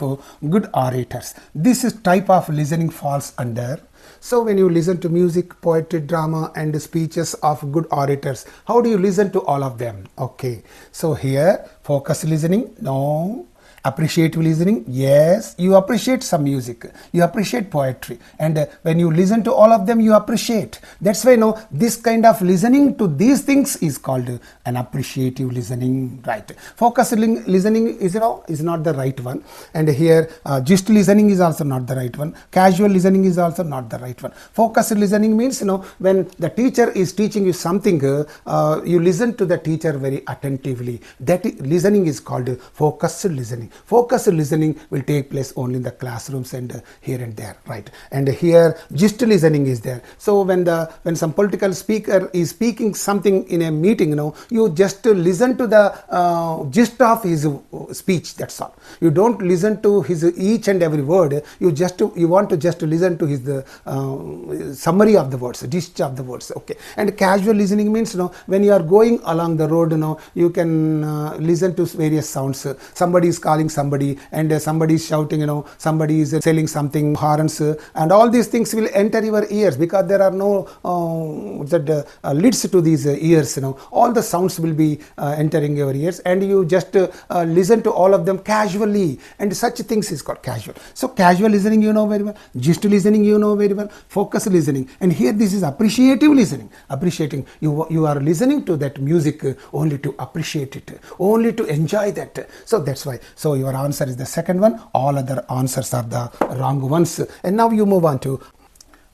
good orators. This is type of listening falls under. So when you listen to music, poetry, drama and speeches of good orators, how do you listen to all of them? Okay, so here focus listening, no. Appreciative listening, yes, you appreciate some music, you appreciate poetry, and when you listen to all of them you appreciate. That's why this kind of listening to these things is called an appreciative listening, right? Focus listening is not the right one, and here just listening is also not the right one. Casual listening is also not the right one. Focus listening means when the teacher is teaching you something, you listen to the teacher very attentively. That listening is called focused listening. Focused listening will take place only in the classrooms and here and there, right? And here gist listening is there. So when some political speaker is speaking something in a meeting, you just listen to the gist of his speech. That's all. You don't listen to his each and every word. You want to just listen to his summary of the words, gist of the words. Okay. And casual listening means when you are going along the road, you can listen to various sounds. Somebody is calling somebody and somebody is shouting, somebody is selling something, horns, and all these things will enter your ears because there are no lids to these ears. All the sounds will be entering your ears, and you just listen to all of them casually, and such things is called casual. So casual listening very well, gist listening very well, focus listening, and here this is appreciative listening. Appreciating, you are listening to that music only to appreciate it, only to enjoy that. So that's why. So your answer is the second one. All other answers are the wrong ones. And now you move on to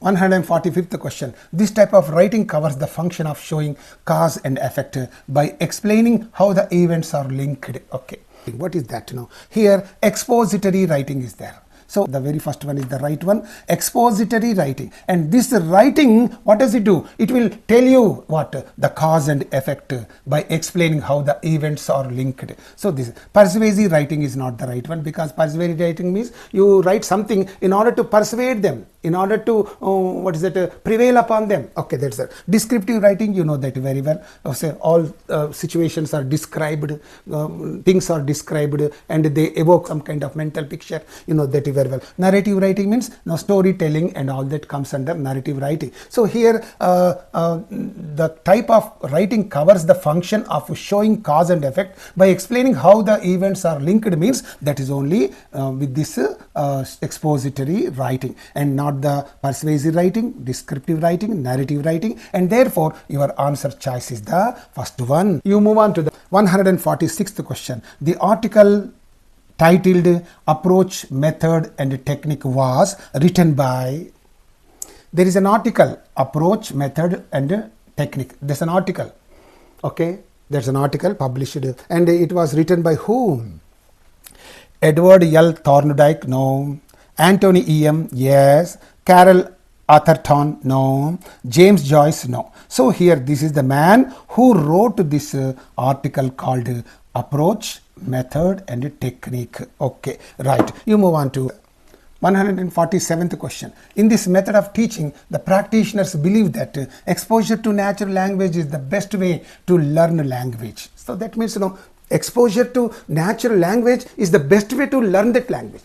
145th question. This type of writing covers the function of showing cause and effect by explaining how the events are linked. Okay, what is that? Here expository writing is there. So the very first one is the right one, expository writing. And this writing, what does it do? It will tell you what? The cause and effect by explaining how the events are linked. So this persuasive writing is not the right one, because persuasive writing means you write something in order to persuade them, in order to prevail upon them. Okay, that's it. Descriptive writing, you know that very well. Say all situations are described, things are described, and they evoke some kind of mental picture. You know that very well. Narrative writing means storytelling and all that comes under narrative writing. So here the type of writing covers the function of showing cause and effect by explaining how the events are linked, means that is only with this expository writing, and not the persuasive writing, descriptive writing, narrative writing, and therefore your answer choice is the first one. You move on to the 146th question. The article titled Approach, Method and Technique was written by. There is an article, Approach, Method and Technique. There's an article. Okay, there's an article published, and it was written by whom? Edward L. Thorndike, no. Anthony E.M., yes. Carol Atherton, no. James Joyce, no. So here this is the man who wrote this article called Approach, Method and Technique. Okay, right. You move on to 147th question. In this method of teaching, the practitioners believe that exposure to natural language is the best way to learn language. So that means, exposure to natural language is the best way to learn that language.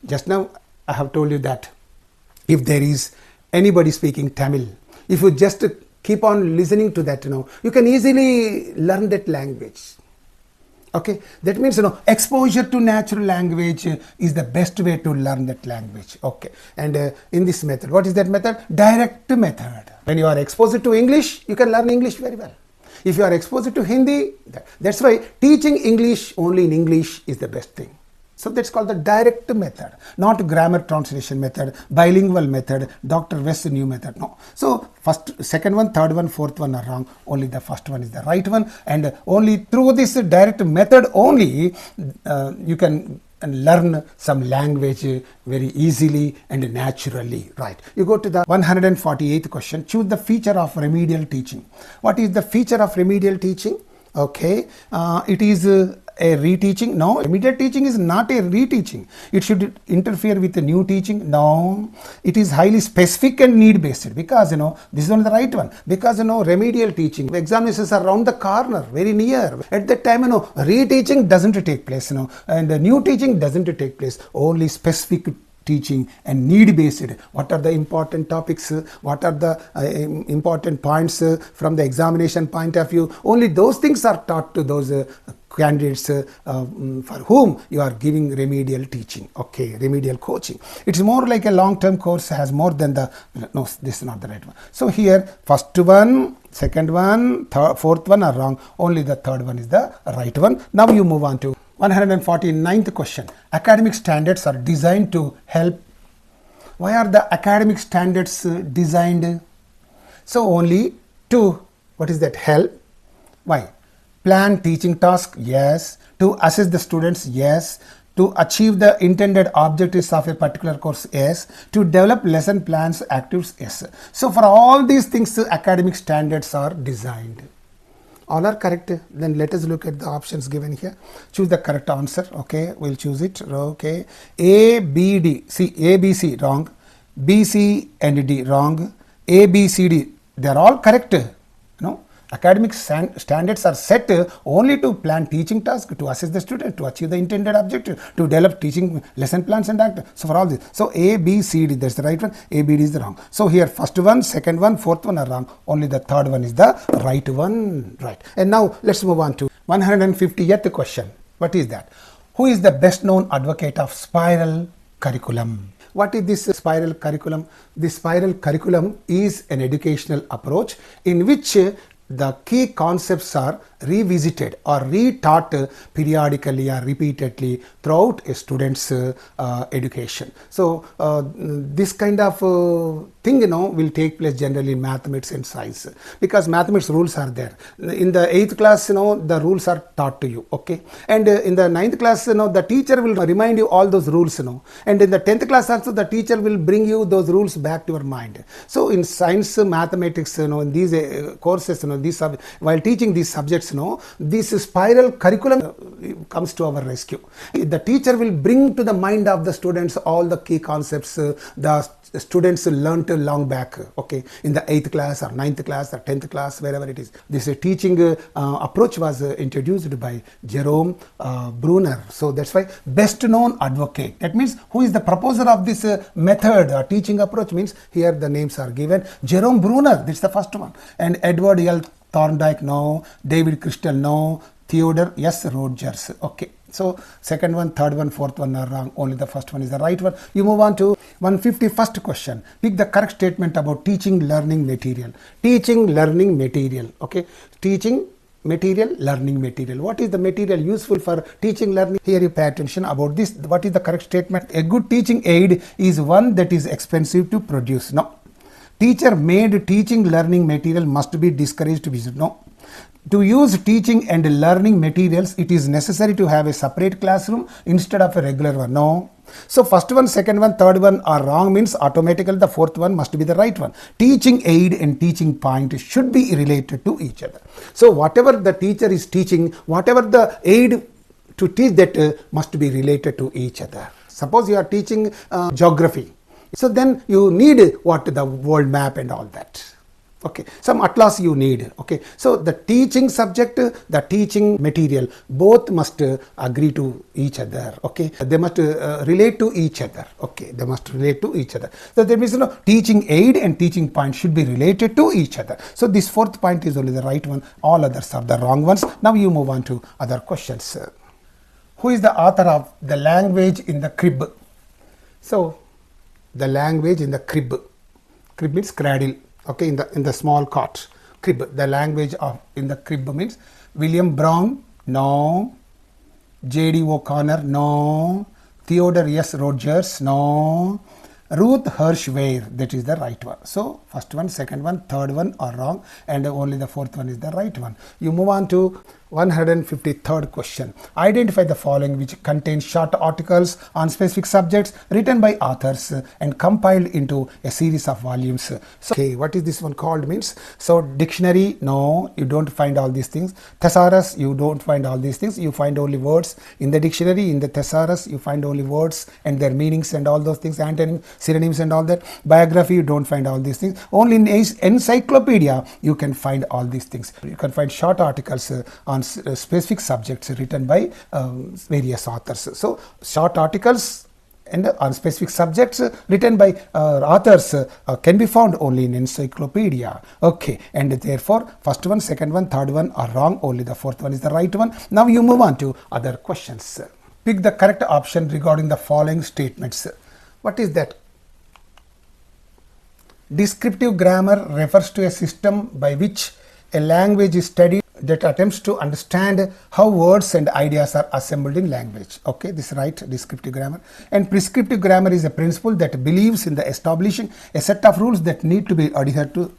Just now I have told you that if there is anybody speaking Tamil, if you just keep on listening to that, you can easily learn that language. Okay, that means exposure to natural language is the best way to learn that language. Okay, and in this method, what is that method? Direct method. When you are exposed to English, you can learn English very well. If you are exposed to Hindi, that's why teaching English only in English is the best thing. So that's called the direct method, not grammar translation method, bilingual method, Dr. West's new method. No. So first, second one, third one, fourth one are wrong. Only the first one is the right one, and only through this direct method only you can learn some language very easily and naturally. Right. You go to the 148th question. Choose the feature of remedial teaching. What is the feature of remedial teaching? Okay, it is a reteaching. No, remedial teaching is not a reteaching. It should interfere with the new teaching. No, it is highly specific and need based, because this is not the right one, because remedial teaching, examinations are around the corner, very near. At that time reteaching doesn't take place, and the new teaching doesn't take place. Only specific teaching and need based. What are the important topics? What are the important points from the examination point of view? Only those things are taught to those candidates for whom you are giving remedial teaching. Okay, remedial coaching. It's more like a long-term course, has more than the, no, this is not the right one. So here, first one, second one, fourth one are wrong. Only the third one is the right one. Now you move on to 149th question. Academic standards are designed to help. Why are the academic standards designed? So only to, what is that, help? Why? Plan teaching task, yes. To assess the students, yes. To achieve the intended objectives of a particular course, yes. To develop lesson plans, actives, yes. So for all these things, academic standards are designed. All are correct. Then let us look at the options given here. Choose the correct answer. Okay, we'll choose it. Okay, A, B, D. See, A, B, C wrong. B, C and D wrong. A, B, C, D. They are all correct. No, academic standards are set only to plan teaching tasks, to assess the student, to achieve the intended objective, to develop teaching lesson plans and activities. So for all this, so A, B, C, D, that's the right one. A, B, D is the wrong. So here first one, second one, fourth one are wrong. Only the third one is the right one. Right. And now let's move on to 150th question. What is that? Who is the best known advocate of spiral curriculum? What is this spiral curriculum? The spiral curriculum is an educational approach in which the key concepts are revisited or retaught periodically or repeatedly throughout a student's education. So this kind of thing will take place generally in mathematics and science, because mathematics rules are there. In the 8th class the rules are taught to you, okay, and in the 9th class the teacher will remind you all those rules, and in the 10th class also the teacher will bring you those rules back to your mind. So in science, mathematics, in these courses, these while teaching these subjects, this spiral curriculum comes to our rescue. The teacher will bring to the mind of the students all the key concepts the students learnt long back, okay, in the 8th class or 9th class or 10th class, wherever it is. This teaching approach was introduced by Jerome Bruner. So that's why best known advocate. That means who is the proposer of this method or teaching approach, means here the names are given. Jerome Bruner, this is the first one, and Edward L. Thorndike, no. David Crystal, no. Theodore S. Rogers. Okay. So second one, third one, fourth one are wrong. Only the first one is the right one. You move on to 151st question. Pick the correct statement about teaching learning material. Teaching learning material. Okay. Teaching material, learning material. What is the material useful for teaching learning? Here you pay attention about this. What is the correct statement? A good teaching aid is one that is expensive to produce. No. Teacher made teaching learning material must be discouraged. No. To use teaching and learning materials, it is necessary to have a separate classroom instead of a regular one. No. So first one, second one, third one are wrong, means automatically the fourth one must be the right one. Teaching aid and teaching point should be related to each other. So whatever the teacher is teaching, whatever the aid to teach, that must be related to each other. Suppose you are teaching geography. So then you need what? The world map and all that. Okay, some atlas you need. Okay, so the teaching subject, the teaching material, both must agree to each other. Okay, they must relate to each other. Okay, they must relate to each other. So there means teaching aid and teaching point should be related to each other. So this fourth point is only the right one. All others are the wrong ones. Now you move on to other questions. Who is the author of The Language in the Crib? So the language in the crib. Crib means cradle. Okay, in the small cot. Crib. The language of in the crib means William Brown, no. J.D. O'Connor, no. Theodore S. Rogers, no. Ruth Hirschweir, that is the right one. So first one, second one, third one are wrong, and only the fourth one is the right one. You move on to 153rd question. Identify the following which contain short articles on specific subjects written by authors and compiled into a series of volumes. So, okay, what is this one called means? So dictionary, no, you don't find all these things. Thesaurus, you don't find all these things. You find only words in the dictionary. In the thesaurus, you find only words and their meanings and all those things, antonyms, synonyms and all that. Biography, you don't find all these things. Only in encyclopedia, you can find all these things. You can find short articles on specific subjects written by various authors. So short articles and on specific subjects written by authors can be found only in encyclopedia. Okay, and therefore first one, second one, third one are wrong, only the fourth one is the right one. Now you move on to other questions. Pick the correct option regarding the following statements. What is that? Descriptive grammar refers to a system by which a language is studied that attempts to understand how words and ideas are assembled in language. Okay, this is right, descriptive grammar. And prescriptive grammar is a principle that believes in the establishing a set of rules that need to be adhered to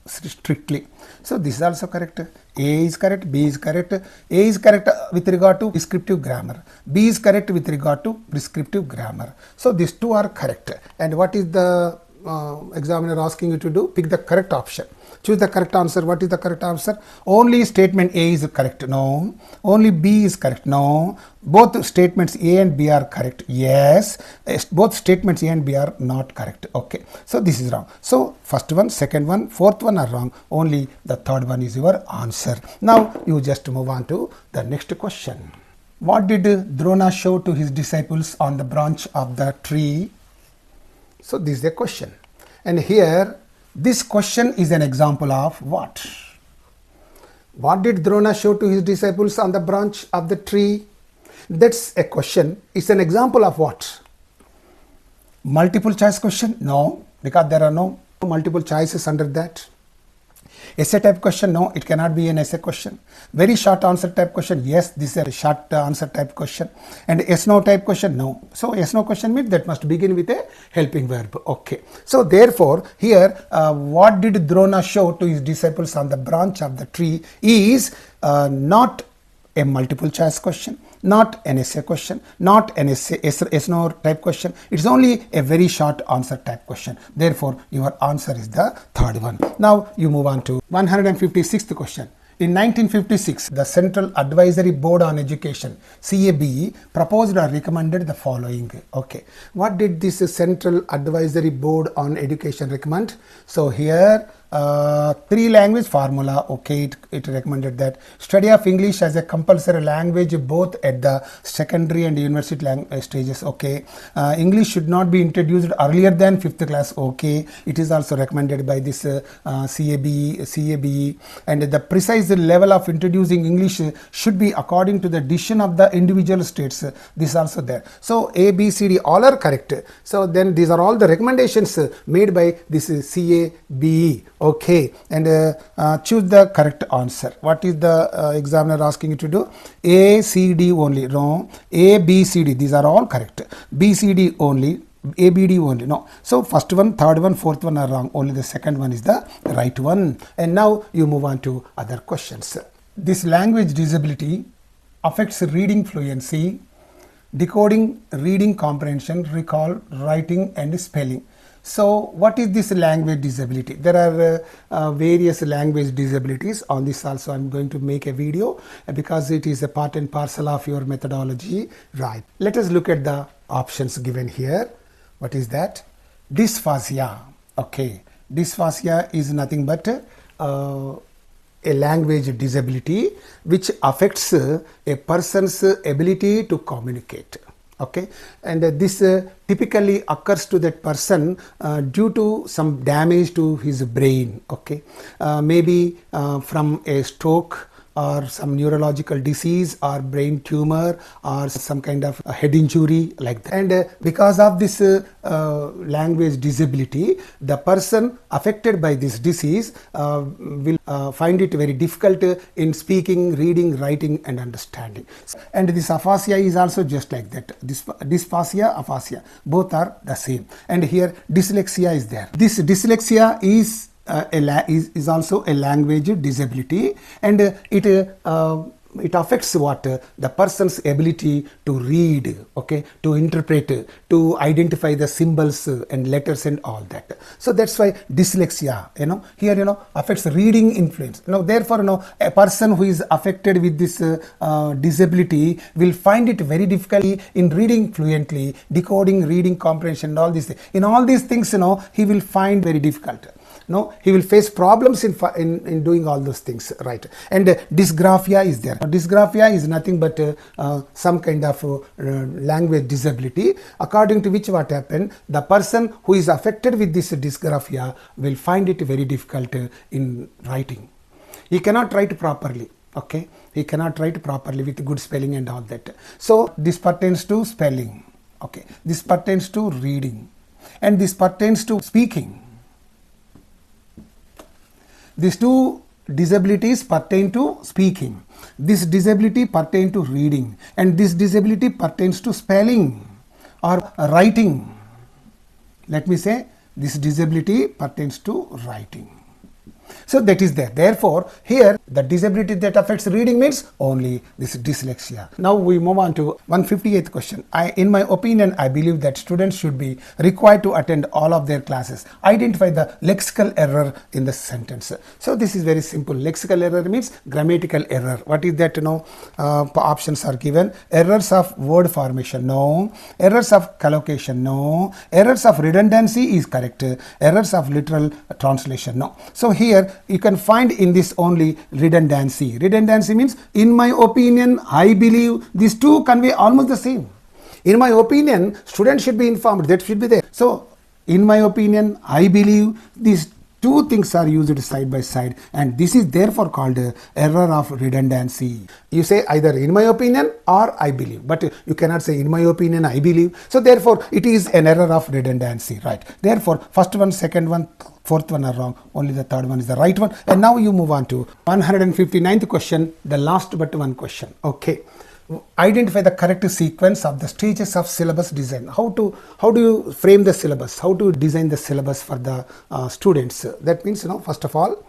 strictly. So this is also correct. A is correct, B is correct. A is correct with regard to descriptive grammar. B is correct with regard to prescriptive grammar. So these two are correct. And what is the examiner asking you to do? Pick the correct option. Choose the correct answer. What is the correct answer? Only statement A is correct. No. Only B is correct. No. Both statements A and B are correct. Yes. Both statements A and B are not correct. Okay. So this is wrong. So first one, second one, fourth one are wrong. Only the third one is your answer. Now you just move on to the next question. What did Drona show to his disciples on the branch of the tree? So this is a question. And here this question is an example of what? What did Drona show to his disciples on the branch of the tree? That's a question. It's an example of what? Multiple choice question? No, because there are no multiple choices under that. Essay type question? No, it cannot be an essay question. Very short answer type question? Yes, this is a short answer type question. And yes/no type question? No. So yes/no question means that must begin with a helping verb. Okay. So therefore here what did Drona show to his disciples on the branch of the tree is not a multiple choice question, not an essay question, not an essay yes/no type question. It's only a very short answer type question. Therefore your answer is the third one. Now you move on to 156th question. In 1956, the Central Advisory Board on Education, CABE, proposed or recommended the following. Okay, what did this Central Advisory Board on Education recommend? So here three language formula. Okay, it recommended that study of English as a compulsory language both at the secondary and university stages. Okay, English should not be introduced earlier than 5th class. Okay, it is also recommended by this CABE, and the precise level of introducing English should be according to the decision of the individual states. This is also there. So A, B, C, D all are correct. So then these are all the recommendations made by this CABE. Okay, and choose the correct answer. What is the examiner asking you to do? A, C, D only. No. A, B, C, D. These are all correct. B, C, D only. A, B, D only. No. So first one, third one, fourth one are wrong. Only the second one is the right one. And now you move on to other questions. This language disability affects reading fluency, decoding, reading comprehension, recall, writing and spelling. So what is this language disability? There are various language disabilities. On this also I'm going to make a video because it is a part and parcel of your methodology. Right. Let us look at the options given here. What is that? Dysphasia. Okay. Dysphasia is nothing but a language disability which affects a person's ability to communicate. Okay, and this typically occurs to that person due to some damage to his brain. Okay, maybe from a stroke, or some neurological disease or brain tumor or some kind of head injury like that. And because of this language disability, the person affected by this disease will find it very difficult in speaking, reading, writing and understanding. And this aphasia is also just like that. This dysphasia, aphasia, both are the same. And here dyslexia is there. This dyslexia is also a language disability, and it affects what the person's ability to read, okay, to interpret, to identify the symbols and letters and all that. So that's why dyslexia, here affects reading influence. Therefore, a person who is affected with this disability will find it very difficult in reading fluently, decoding, reading comprehension, and all these things. In all these things, he will find very difficult. He will face problems in doing all those things, right? And dysgraphia is there. Dysgraphia is nothing but some kind of language disability, according to which what happened, the person who is affected with this dysgraphia will find it very difficult in writing. He cannot write properly, okay? He cannot write properly with good spelling and all that. So this pertains to spelling, okay? This pertains to reading, and this pertains to speaking. These two disabilities pertain to speaking. This disability pertains to reading, and this disability pertains to spelling or writing. Let me say, this disability pertains to writing. So that is there. Therefore, here the disability that affects reading means only this dyslexia. Now we move on to 158th question. In my opinion, I believe that students should be required to attend all of their classes. Identify the lexical error in the sentence. So this is very simple. Lexical error means grammatical error. What is that? Options are given. Errors of word formation, no. Errors of collocation, no. Errors of redundancy is correct. Errors of literal translation, no. So here you can find in this only redundancy. Redundancy means, in my opinion, I believe. These two convey almost the same. In my opinion, students should be informed. That should be there. So, in my opinion, I believe. These two things are used side by side, and this is therefore called error of redundancy. You say either in my opinion or I believe, but you cannot say in my opinion I believe. So therefore it is an error of redundancy, right? Therefore first one, second one, fourth one are wrong, only the third one is the right one. And now you move on to 159th question, the last but one question. Okay. Identify the correct sequence of the stages of syllabus design. How do you frame the syllabus? How to design the syllabus for the students? That means, first of all,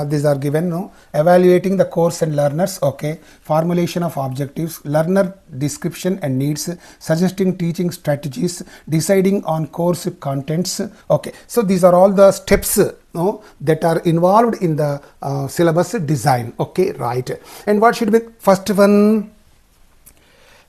these are given, evaluating the course and learners, okay, formulation of objectives, learner description and needs, suggesting teaching strategies, deciding on course contents, okay. So these are all the steps that are involved in the syllabus design, okay, right. And what should be first one?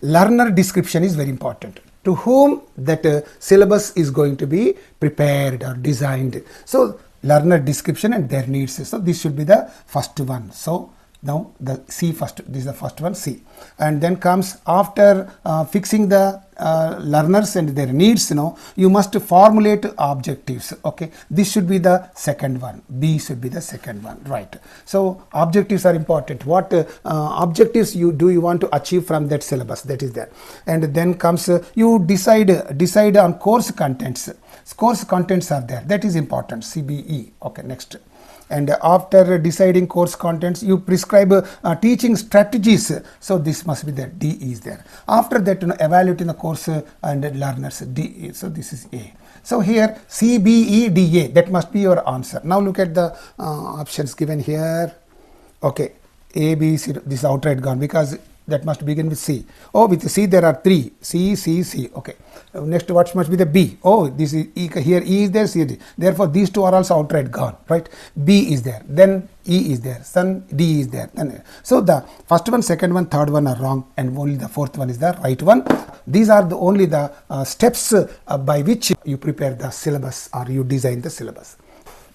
Learner description is very important. To whom that syllabus is going to be prepared or designed. So learner description and their needs. So this should be the first one. So now the C first, this is the first one, C. And then comes after fixing the learners and their needs, you must formulate objectives, okay. This should be the second one. B should be the second one, right. So objectives are important. What objectives you want to achieve from that syllabus, that is there. And then comes you decide on course contents. Course contents are there, that is important, CBE, okay. Next. And after deciding course contents, you prescribe teaching strategies. So this must be there. D is there. After that, evaluating the course and learners. D. So this is A. So here C, B, E, D, A. That must be your answer. Now look at the options given here. Okay. A, B, C. This is outright gone because that must begin with C. Oh, with C there are three. C, C, C. Okay. Next, what must be the B? Oh, this is E. Here E is there, C is there. Therefore, these two are also outright gone, right? B is there. Then E is there. Then D is there. So the first one, second one, third one are wrong, and only the fourth one is the right one. These are only the steps by which you prepare the syllabus or you design the syllabus.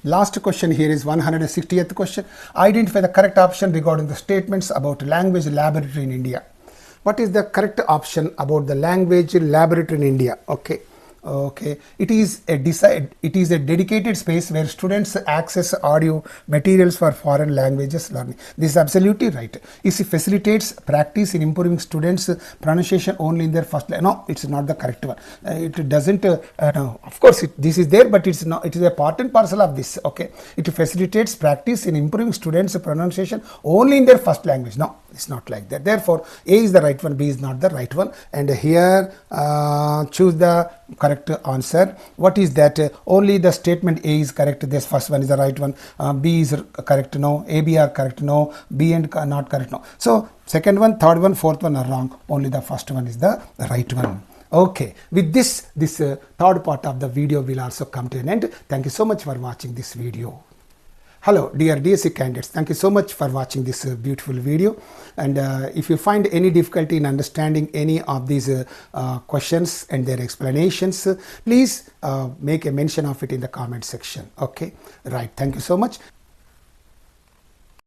Last question here is 160th question. Identify the correct option regarding the statements about language laboratory in India. What is the correct option about the language laboratory in India? Okay, Okay, it is a dedicated space where students access audio materials for foreign languages learning. This is absolutely right. It facilitates practice in improving students' pronunciation only in their first language. No, it's not the correct one. It doesn't. No, of course, this is there, but it's not. It is a part and parcel of this. Okay, it facilitates practice in improving students' pronunciation only in their first language. No, it's not like that. Therefore, A is the right one, B is not the right one. And here, choose the correct answer. What is that? Only the statement A is correct. This first one is the right one. B is correct. No. A, B are correct. No. B and not correct. No. So second one, third one, fourth one are wrong. Only the first one is the right one. Okay, with this third part of the video will also come to an end. Thank you so much for watching this video. Hello dear DSC candidates, thank you so much for watching this beautiful video. And if you find any difficulty in understanding any of these questions and their explanations, please make a mention of it in the comment section. Okay, right, thank you so much.